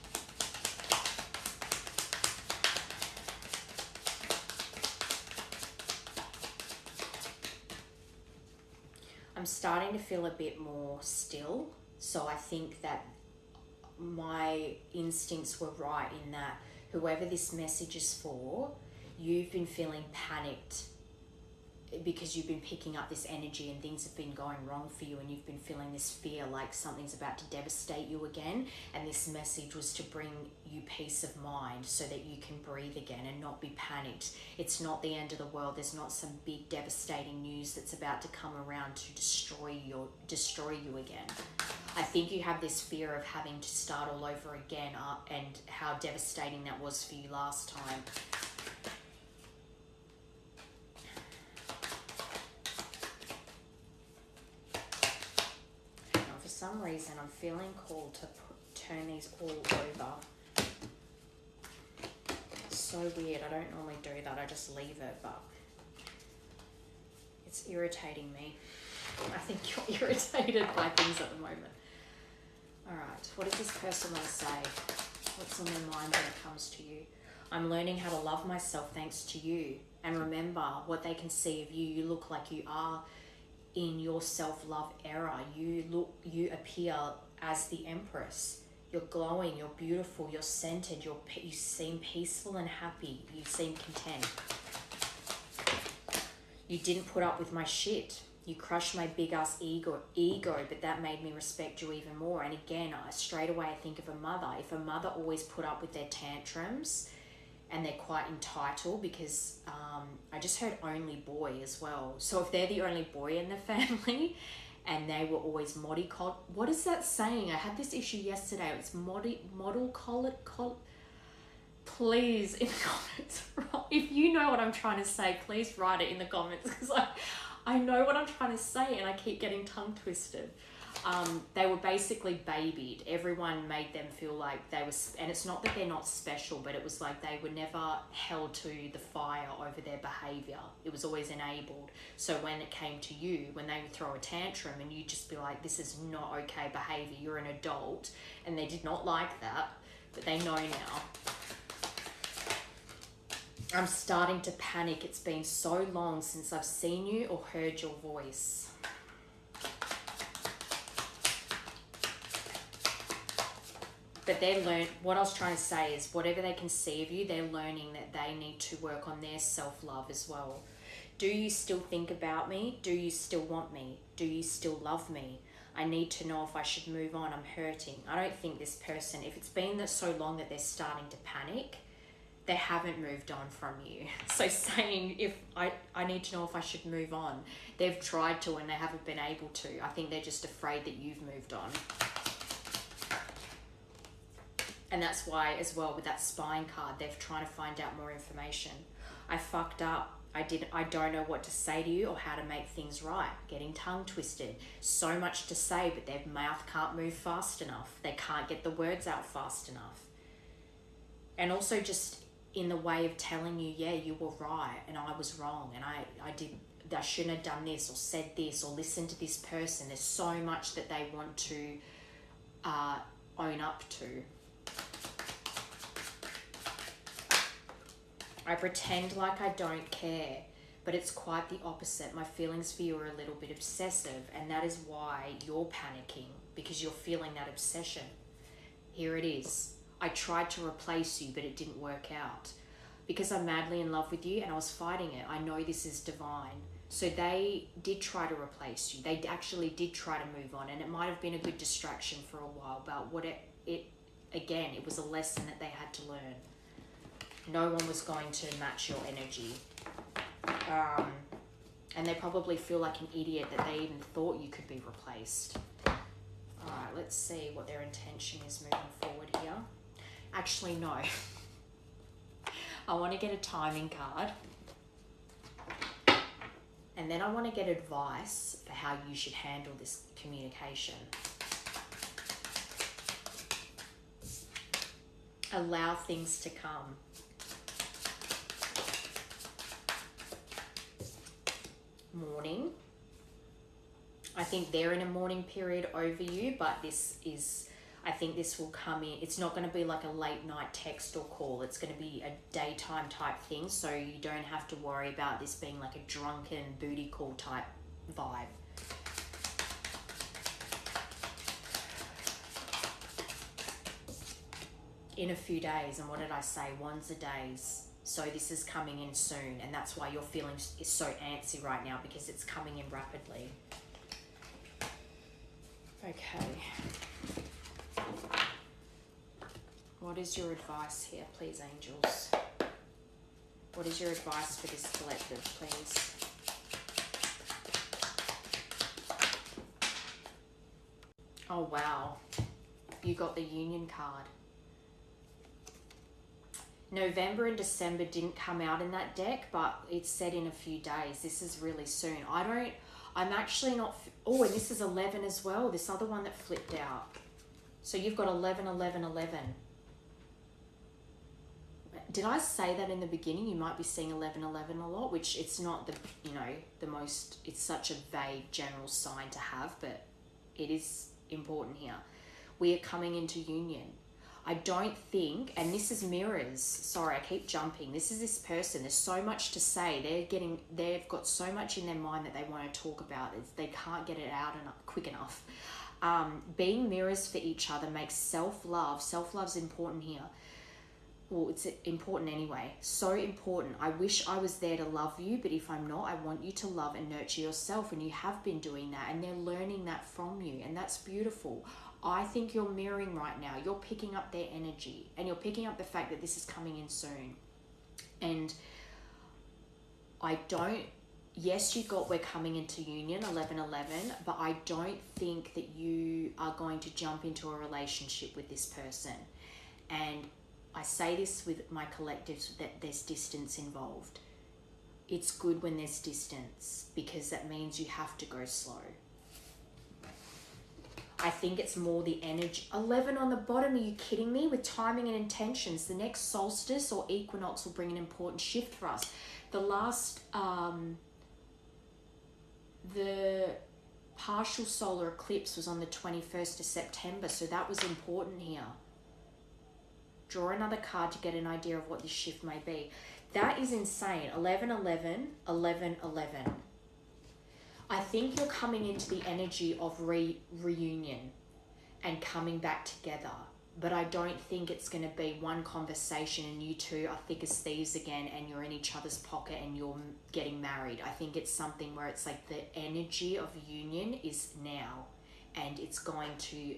I'm starting to feel a bit more still, so I think that my instincts were right in that whoever this message is for, you've been feeling panicked because you've been picking up this energy and things have been going wrong for you and you've been feeling this fear like something's about to devastate you again, and this message was to bring you peace of mind so that you can breathe again and not be panicked. It's not the end of the world. There's not some big devastating news that's about to come around to destroy you again. I think you have this fear of having to start all over again, and how devastating that was for you last time. For some reason, I'm feeling called to turn these all over. It's so weird. I don't normally do that. I just leave it, but it's irritating me. I think you're irritated by things at the moment. Alright, what does this person want to say? What's on their mind when it comes to you? I'm learning how to love myself thanks to you. And remember, what they can see of you, you look like you are in your self-love era. You appear as the Empress. You're glowing, you're beautiful, you're centered, you seem peaceful and happy, you seem content. You didn't put up with my shit. You crushed my big ass ego, but that made me respect you even more. And again, straight away I think of a mother. If a mother always put up with their tantrums, and they're quite entitled, because I just heard only boy as well. So if they're the only boy in the family and they were always what is that saying? I had this issue yesterday. It's model collet. Please, in the comments, if you know what I'm trying to say, please write it in the comments, because I know what I'm trying to say and I keep getting tongue twisted. They were basically babied. Everyone made them feel like they were, and it's not that they're not special, but it was like they were never held to the fire over their behavior. It was always enabled. So when it came to you, when they would throw a tantrum and you'd just be like, this is not okay behavior, you're an adult, and they did not like that, but they know now. I'm starting to panic. It's been so long since I've seen you or heard your voice. But what I was trying to say is, whatever they can see of you, they're learning that they need to work on their self-love as well. Do you still think about me? Do you still want me? Do you still love me? I need to know if I should move on. I'm hurting. I don't think this person, if it's been so long that they're starting to panic, they haven't moved on from you. So saying, if I need to know if I should move on, they've tried to and they haven't been able to. I think they're just afraid that you've moved on. And that's why, as well, with that spine card, they're trying to find out more information. I fucked up. I don't know what to say to you or how to make things right. Getting tongue twisted. So much to say, but their mouth can't move fast enough. They can't get the words out fast enough. And also just in the way of telling you, yeah, you were right and I was wrong and I shouldn't have done this or said this or listened to this person. There's so much that they want to own up to. I pretend like I don't care, but it's quite the opposite. My feelings for you are a little bit obsessive, and that is why you're panicking, because you're feeling that obsession. Here it is. I tried to replace you, but it didn't work out. Because I'm madly in love with you and I was fighting it, I know this is divine. So they did try to replace you. They actually did try to move on, and it might have been a good distraction for a while, but it was a lesson that they had to learn. No one was going to match your energy. And they probably feel like an idiot that they even thought you could be replaced. Alright, let's see what their intention is moving forward here. Actually, no. I want to get a timing card. And then I want to get advice for how you should handle this communication. Allow things to come. Mourning. I think they're in a mourning period over you, but I think this will come in. It's not going to be like a late night text or call. It's going to be a daytime type thing, so you don't have to worry about this being like a drunken booty call type vibe. In a few days, and what did I say? One's a days. So this is coming in soon, and that's why your feeling is so antsy right now, because it's coming in rapidly. Okay. What is your advice here, please, angels? What is your advice for this collective, please? Oh, wow. You got the Union card. November and December didn't come out in that deck, but it's said in a few days. This is really soon. I'm actually not... Oh, and this is 11 as well. This other one that flipped out. So you've got 11, 11, 11. Did I say that in the beginning? You might be seeing 11, 11 a lot, which it's not the most... It's such a vague general sign to have, but it is important here. We are coming into union. I don't think, and this is mirrors, sorry, I keep jumping. This is this person. There's so much to say. They've got so much in their mind that they want to talk about. They can't get it out quick enough. Being mirrors for each other makes self-love's important here. Well, it's important anyway. So important. I wish I was there to love you, but if I'm not, I want you to love and nurture yourself, and you have been doing that, and they're learning that from you, and that's beautiful. I think you're mirroring right now. You're picking up their energy, and you're picking up the fact that this is coming in soon. And yes, we're coming into union, 11-11, but I don't think that you are going to jump into a relationship with this person. And I say this with my collectives, that there's distance involved. It's good when there's distance, because that means you have to go slow. I think it's more the energy. 11 on the bottom, are you kidding me? With timing and intentions, the next solstice or equinox will bring an important shift for us. The last, the partial solar eclipse was on the 21st of September, so that was important here. Draw another card to get an idea of what this shift may be. That is insane. 11-11, 11-11. I think you're coming into the energy of reunion and coming back together. But I don't think it's going to be one conversation and you two are thick as thieves again and you're in each other's pocket and you're getting married. I think it's something where it's like the energy of union is now, and it's going to...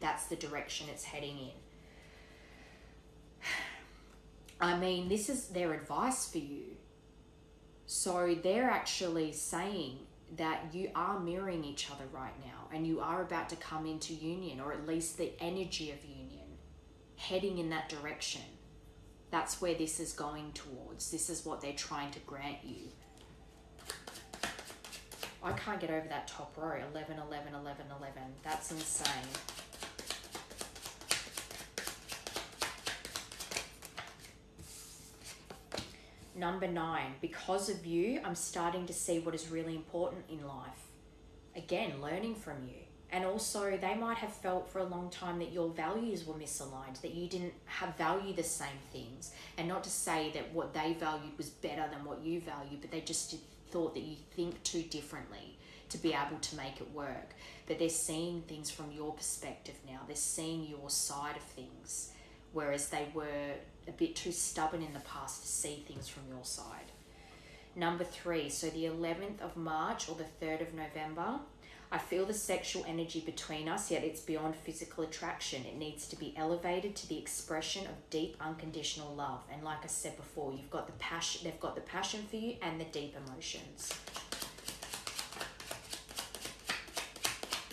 That's the direction it's heading in. I mean, this is their advice for you. So they're actually saying that you are mirroring each other right now, and you are about to come into union, or at least the energy of union, heading in that direction. That's where this is going towards. This is what they're trying to grant you. I can't get over that top row, 11, 11, 11, 11. That's insane. Number 9, because of you, I'm starting to see what is really important in life. Again, learning from you. And also, they might have felt for a long time that your values were misaligned, that you didn't value the same things. And not to say that what they valued was better than what you value, but they just thought that you think too differently to be able to make it work. But they're seeing things from your perspective now. They're seeing your side of things, whereas they were a bit too stubborn in the past to see things from your side. Number 3, so the 11th of March or the 3rd of November, I feel the sexual energy between us, yet it's beyond physical attraction. It needs to be elevated to the expression of deep, unconditional love. And like I said before, you've got the passion, they've got the passion for you and the deep emotions.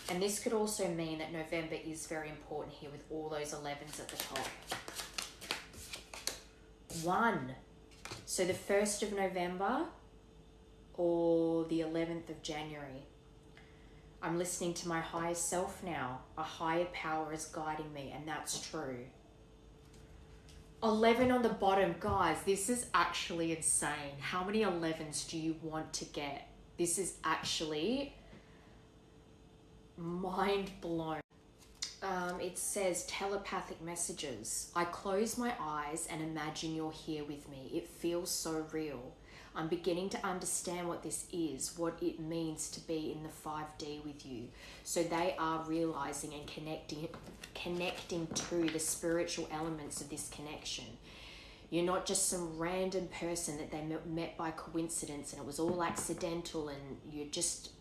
And this could also mean that November is very important here with all those 11s at the top. 1. So the 1st of November or the 11th of January. I'm listening to my higher self now. A higher power is guiding me, and that's true. 11 on the bottom. Guys, this is actually insane. How many 11s do you want to get? This is actually mind blown. It says telepathic messages. I close my eyes and imagine you're here with me. It feels so real. I'm beginning to understand what this is, what it means to be in the 5D with you. So they are realizing and connecting to the spiritual elements of this connection. You're not just some random person that they met by coincidence and it was all accidental and you're just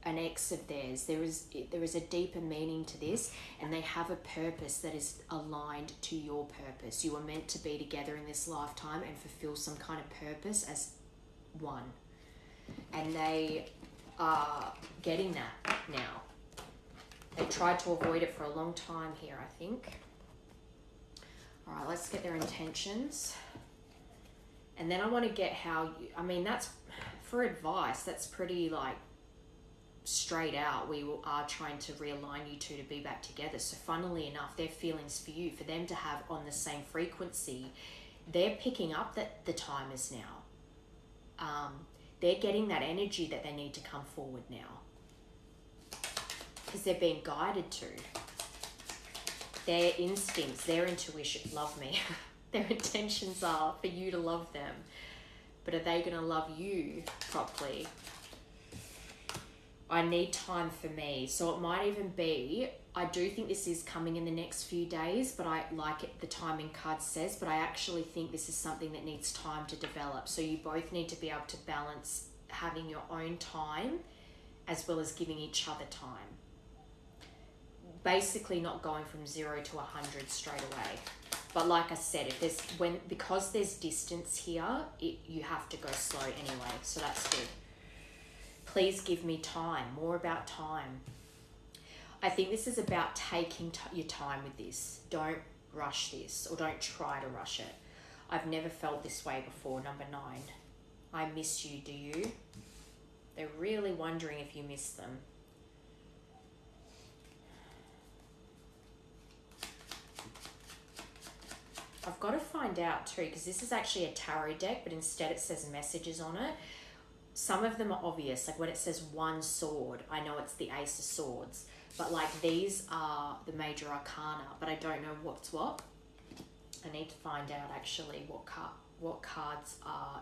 an ex of theirs. There is a deeper meaning to this, and they have a purpose that is aligned to your purpose. You are meant to be together in this lifetime and fulfill some kind of purpose as one. And they are getting that now. They tried to avoid it for a long time here, I think. All right, let's get their intentions. And then I want to get how, that's for advice. That's pretty like straight out. We are trying to realign you two to be back together. So funnily enough, their feelings for you, for them to have on the same frequency, they're picking up that the time is now. They're getting that energy that they need to come forward now. Because they're being guided to. Their instincts, their intuition, love me. Their intentions are for you to love them. But are they going to love you properly? I need time for me. So it might even be, I do think this is coming in the next few days, but I like it, the timing card says, but I actually think this is something that needs time to develop. So you both need to be able to balance having your own time as well as giving each other time. Basically not going from 0 to 100 straight away. But like I said, because there's distance here, you have to go slow anyway. So that's good. Please give me time. More about time. I think this is about taking your time with this. Don't rush this, or don't try to rush it. I've never felt this way before. Number 9. I miss you, do you? They're really wondering if you miss them. I've got to find out too, because this is actually a tarot deck, but instead it says messages on it. Some of them are obvious, like when it says 1 sword, I know it's the Ace of Swords, but like these are the major arcana, but I don't know what's what. I need to find out actually what cards are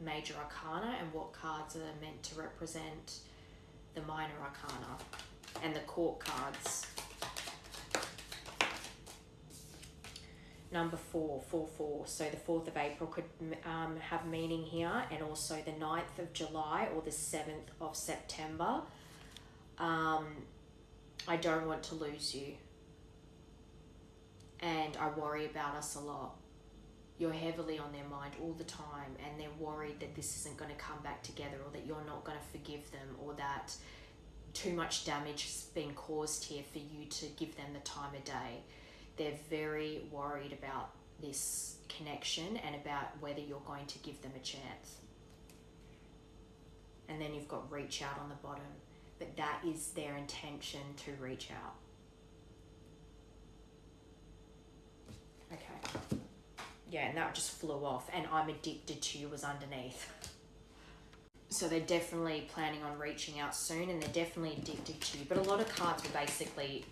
major arcana and what cards are meant to represent the minor arcana and the court cards. Number 4, 4-4. So the 4th of April could have meaning here, and also the 9th of July or the 7th of September. I don't want to lose you. And I worry about us a lot. You're heavily on their mind all the time, and they're worried that this isn't going to come back together, or that you're not going to forgive them, or that too much damage has been caused here for you to give them the time of day. They're very worried about this connection and about whether you're going to give them a chance. And then you've got reach out on the bottom. But that is their intention, to reach out. Okay. Yeah, and that just flew off. And I'm addicted to you was underneath. So they're definitely planning on reaching out soon, and they're definitely addicted to you. But a lot of cards were basically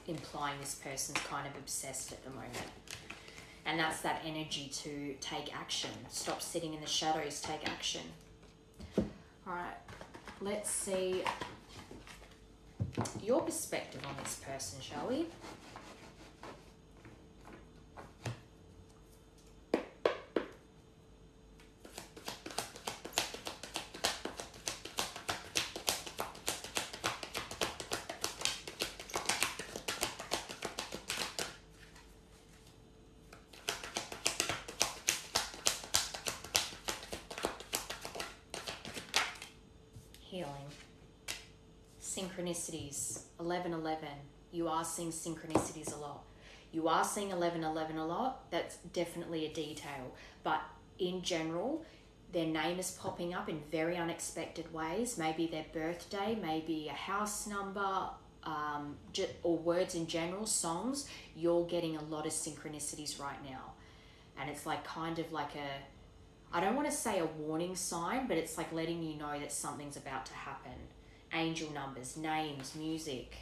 implying this person's kind of obsessed at the moment. And that's that energy to take action. Stop sitting in the shadows, take action. All right, let's see your perspective on this person, shall we? synchronicities. 1111. You are seeing synchronicities a lot. You are seeing 1111 a lot. That's definitely a detail. But in general, their name is popping up in very unexpected ways. Maybe their birthday, maybe a house number, or words in general, songs. You're getting a lot of synchronicities right now. And it's like kind of like I don't want to say a warning sign, but it's like letting you know that something's about to happen. Angel numbers, names, music.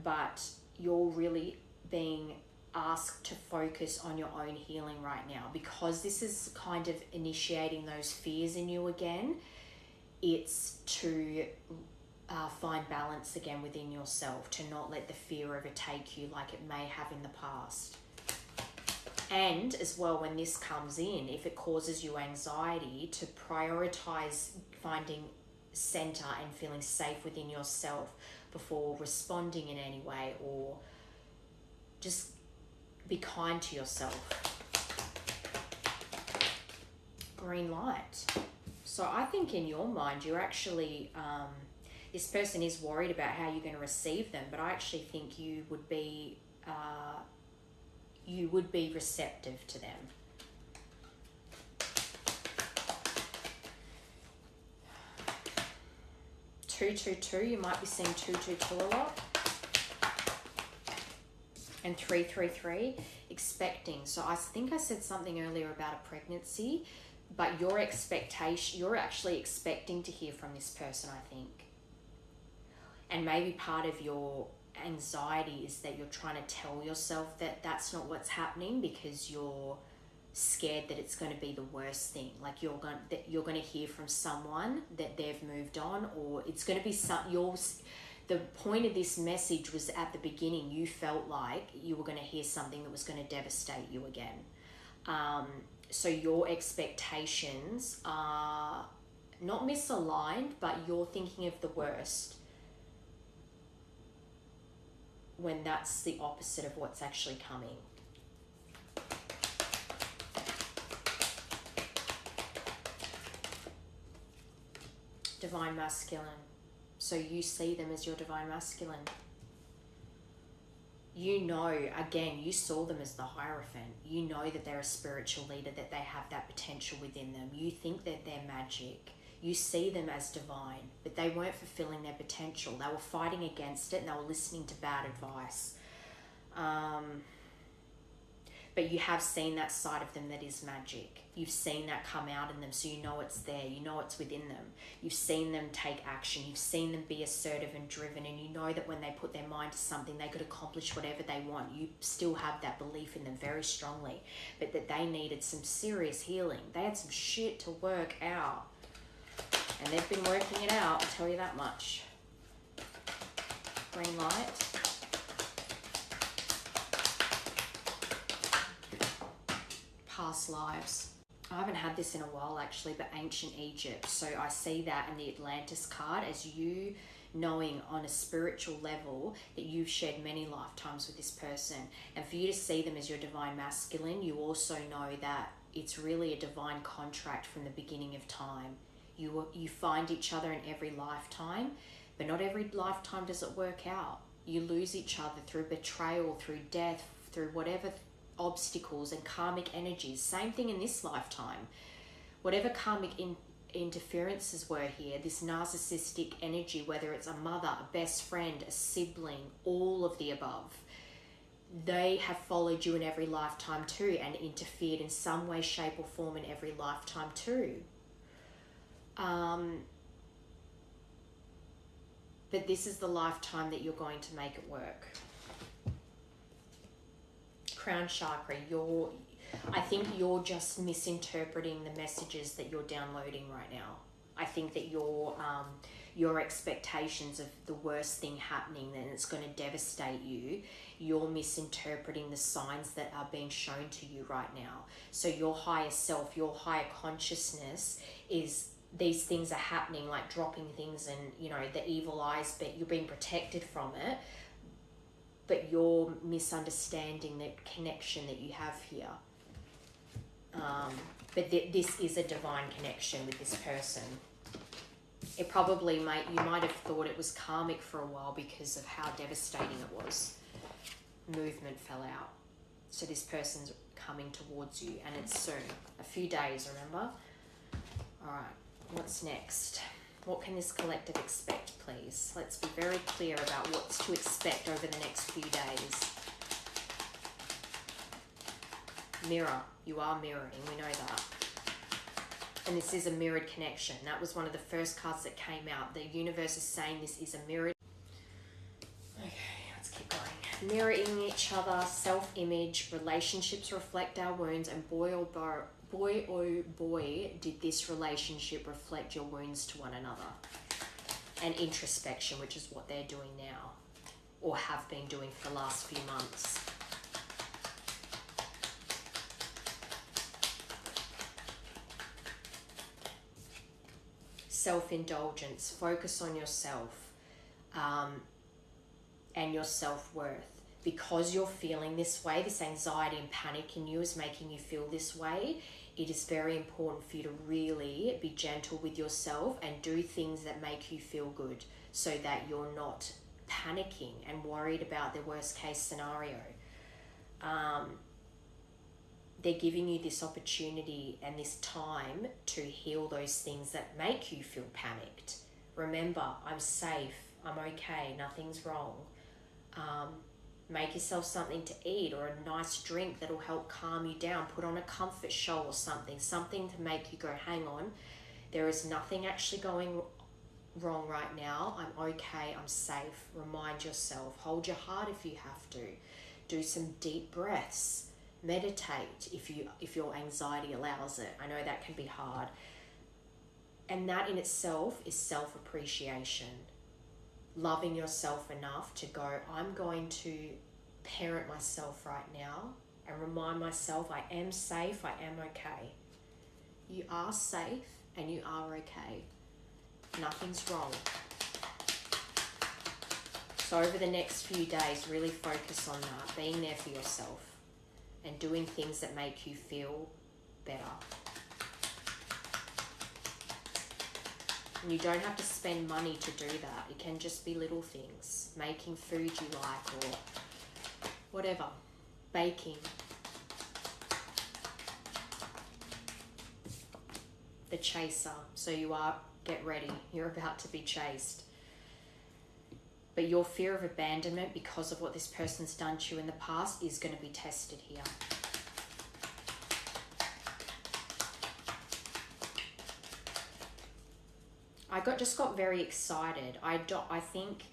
But you're really being asked to focus on your own healing right now, because this is kind of initiating those fears in you again. It's to find balance again within yourself, to not let the fear overtake you like it may have in the past. And as well, when this comes in, if it causes you anxiety, to prioritize finding center and feeling safe within yourself before responding in any way, or just be kind to yourself. Green light. So I think in your mind, you're actually, this person is worried about how you're going to receive them, but I actually think you would be receptive to them. Two, you might be seeing 222 a lot. And 333, expecting. So I think I said something earlier about a pregnancy, but you're actually expecting to hear from this person, I think. And maybe part of your anxiety is that you're trying to tell yourself that that's not what's happening, because you're scared that it's going to be the worst thing. Like you're going to hear from someone that they've moved on, or it's going to be the point of this message was at the beginning, you felt like you were going to hear something that was going to devastate you again. So your expectations are not misaligned, but you're thinking of the worst, when that's the opposite of what's actually coming. Divine masculine. So you see them as your divine masculine. You know, again, you saw them as the Hierophant. You know that they're a spiritual leader, that they have that potential within them. You think that they're magic. You see them as divine, but they weren't fulfilling their potential. They were fighting against it, and they were listening to bad advice. But you have seen that side of them that is magic. You've seen that come out in them, so you know it's there. You know it's within them. You've seen them take action. You've seen them be assertive and driven, and you know that when they put their mind to something, they could accomplish whatever they want. You still have that belief in them very strongly, but that they needed some serious healing. They had some shit to work out, and they've been working it out, I'll tell you that much. Green light. Past lives. I haven't had this in a while actually, but ancient Egypt. So I see that in the Atlantis card as you knowing on a spiritual level that you've shared many lifetimes with this person. And for you to see them as your divine masculine, you also know that it's really a divine contract from the beginning of time. You find each other in every lifetime, but not every lifetime does it work out. You lose each other through betrayal, through death, through whatever obstacles and karmic energies. Same thing in this lifetime. Whatever karmic interferences were here, this narcissistic energy, whether it's a mother, a best friend, a sibling, all of the above, they have followed you in every lifetime too, and interfered in some way, shape or form in every lifetime too. But this is the lifetime that you're going to make it work. Crown chakra, I think you're just misinterpreting the messages that you're downloading right now. I think that your expectations of the worst thing happening, then it's going to devastate you. You're misinterpreting the signs that are being shown to you right now. So your higher self, your higher consciousness is these things are happening, like dropping things and, the evil eyes, but you're being protected from it. But you're misunderstanding the connection that you have here. But this is a divine connection with this person. It probably you might have thought it was karmic for a while because of how devastating it was. Movement fell out. So this person's coming towards you, and it's soon. A few days, remember? Alright, what's next? What can this collective expect, please? Let's be very clear about what's to expect over the next few days. Mirror. You are mirroring, we know that. And this is a mirrored connection. That was one of the first cards that came out. The universe is saying this is a mirrored. Okay, let's keep going. Mirroring each other, self-image, relationships reflect our wounds, and boy oh boy, did this relationship reflect your wounds to one another. And introspection, which is what they're doing now, or have been doing for the last few months. Self-indulgence, focus on yourself and your self-worth. Because you're feeling this way, this anxiety and panic in you is making you feel this way, it is very important for you to really be gentle with yourself and do things that make you feel good so that you're not panicking and worried about the worst case scenario. They're giving you this opportunity and this time to heal those things that make you feel panicked. Remember, I'm safe, I'm okay, nothing's wrong. Make yourself something to eat or a nice drink that'll help calm you down. Put on a comfort show or something to make you go, hang on, there is nothing actually going wrong right now. I'm okay, I'm safe. Remind yourself, hold your heart if you have to. Do some deep breaths. Meditate if your anxiety allows it. I know that can be hard. And that in itself is self-appreciation. Loving yourself enough to go, I'm going to parent myself right now and remind myself I am safe, I am okay. You are safe and you are okay. Nothing's wrong. So over the next few days, really focus on that, being there for yourself and doing things that make you feel better. And you don't have to spend money to do that. It can just be little things. Making food you like or whatever. Baking. The chaser. So get ready. You're about to be chased. But your fear of abandonment because of what this person's done to you in the past is going to be tested here. I just got very excited. I think,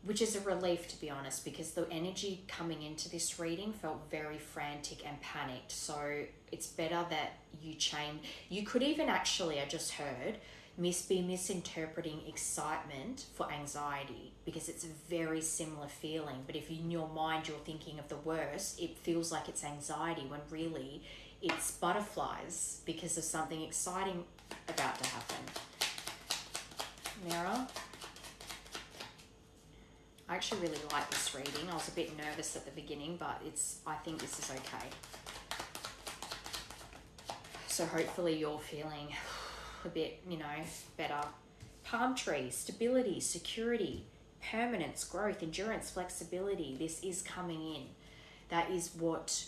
which is a relief to be honest, because the energy coming into this reading felt very frantic and panicked. So it's better that you change. You could even actually, I just heard, be misinterpreting excitement for anxiety because it's a very similar feeling. But if in your mind you're thinking of the worst, it feels like it's anxiety when really it's butterflies because of something exciting about to happen. Mirror. I actually really like this reading. I was a bit nervous at the beginning, but I think this is okay. So hopefully you're feeling a bit, better. Palm tree, stability, security, permanence, growth, endurance, flexibility. This is coming in. That is what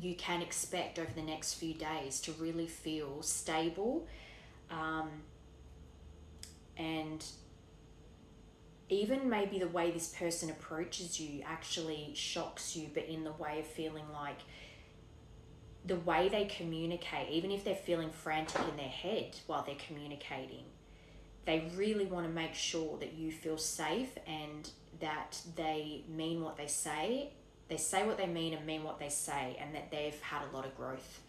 you can expect over the next few days, to really feel stable, and even maybe the way this person approaches you actually shocks you, but in the way of feeling like the way they communicate, even if they're feeling frantic in their head while they're communicating, they really want to make sure that you feel safe and that they mean what they say. They say what they mean and mean what they say, and that they've had a lot of growth.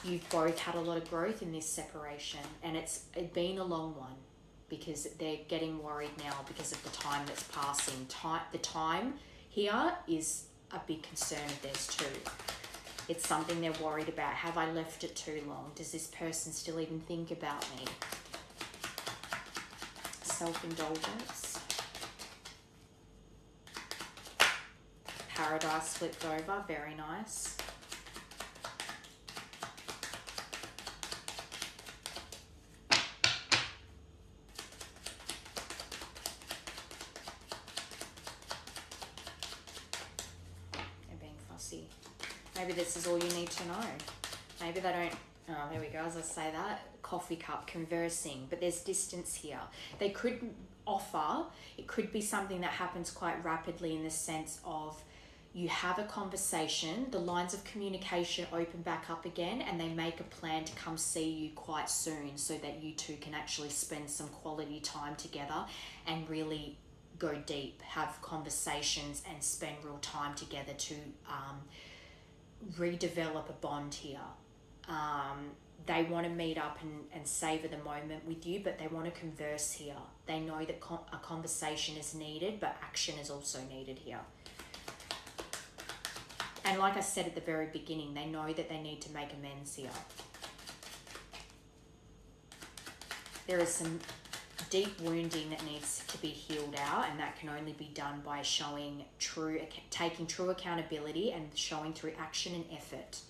You've both had a lot of growth in this separation, and it's been a long one because they're getting worried now because of the time that's passing. The time here is a big concern of theirs too. It's something they're worried about. Have I left it too long? Does this person still even think about me? Self-indulgence. Paradise flipped over, very nice. Maybe this is all you need to know. Maybe they don't, oh, there we go, as I say that, coffee cup, conversing, but there's distance here. They could offer, it could be something that happens quite rapidly in the sense of you have a conversation, the lines of communication open back up again, and they make a plan to come see you quite soon so that you two can actually spend some quality time together and really go deep, have conversations and spend real time together to redevelop a bond here. They want to meet up and savor the moment with you, but they want to converse here. They know that a conversation is needed, but action is also needed here. And like I said at the very beginning, they know that they need to make amends here. There is some deep wounding that needs to be healed out, and that can only be done by taking true accountability and showing through action and effort.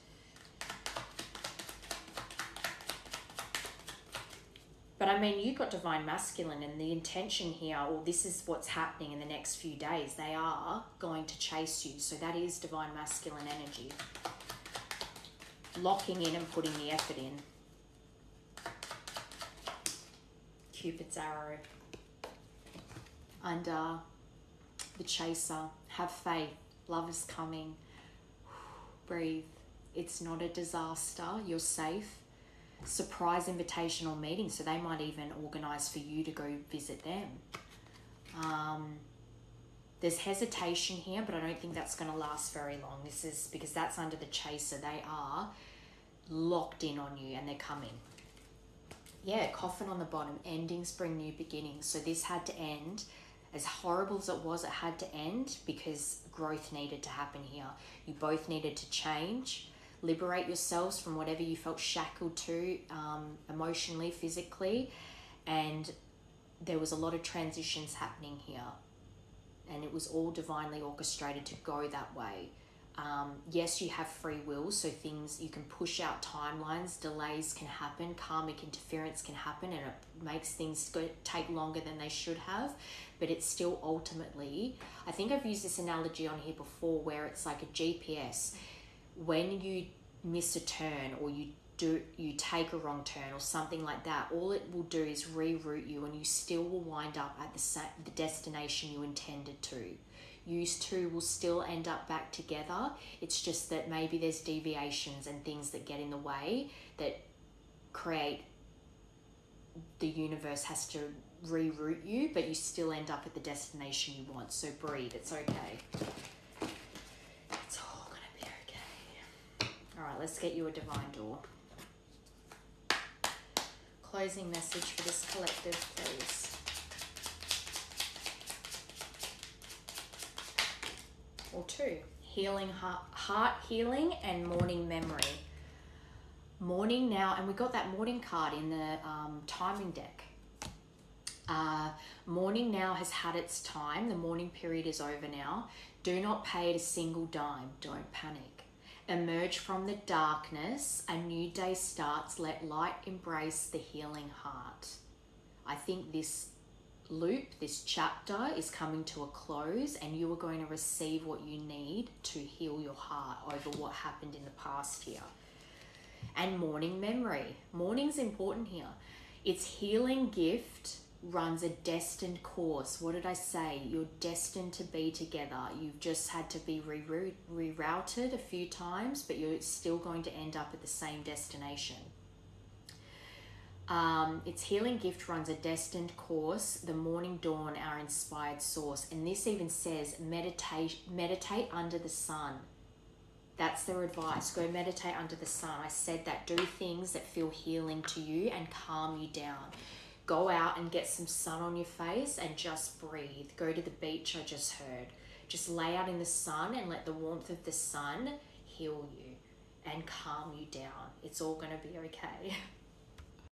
But I mean, you've got divine masculine, and the intention here, or this is what's happening in the next few days, they are going to chase you. So that is divine masculine energy. Locking in and putting the effort in. Cupid's arrow. Under the chaser. Have faith. Love is coming. Breathe. It's not a disaster. You're safe. Surprise invitational meeting, so they might even organize for you to go visit them. There's hesitation here, but I don't think that's going to last very long. This is because that's under the chaser. They are locked in on you and they're coming. Yeah, coffin on the bottom. Endings bring new beginnings. So this had to end. As horrible as it was, it had to end because growth needed to happen here. You both needed to change. Liberate yourselves from whatever you felt shackled to emotionally, physically, and there was a lot of transitions happening here, and it was all divinely orchestrated to go that way. Yes, you have free will, so things, you can push out timelines, delays can happen, karmic interference can happen, and it makes things take longer than they should have, but it's still ultimately, I think I've used this analogy on here before, where it's like a GPS. When you miss a turn or you take a wrong turn or something like that, all it will do is reroute you, and you still will wind up at the destination you intended to. You two will still end up back together. It's just that maybe there's deviations and things that get in the way that create the universe has to reroute you, but you still end up at the destination you want. So breathe, it's okay. All right, let's get you a divine door. Closing message for this collective, please. Or two. Healing, heart healing and morning memory. Morning now, and we got that morning card in the timing deck. Morning now has had its time. The morning period is over now. Do not pay it a single dime. Don't panic. Emerge from the darkness. A new day starts. Let light embrace the healing heart. I think this loop, this chapter is coming to a close, and you are going to receive what you need to heal your heart over what happened in the past here. And morning memory. Morning's important here. Its healing gift runs a destined course. What did I say? You're destined to be together. You've just had to be rerouted a few times, but you're still going to end up at the same destination. Its healing gift runs a destined course. The morning dawn, our inspired source. And this even says meditate under the sun. That's their advice. Go meditate under the sun. I said that. Do things that feel healing to you and calm you down. Go out and get some sun on your face and just breathe. Go to the beach, I just heard. Just lay out in the sun and let the warmth of the sun heal you and calm you down. It's all going to be okay.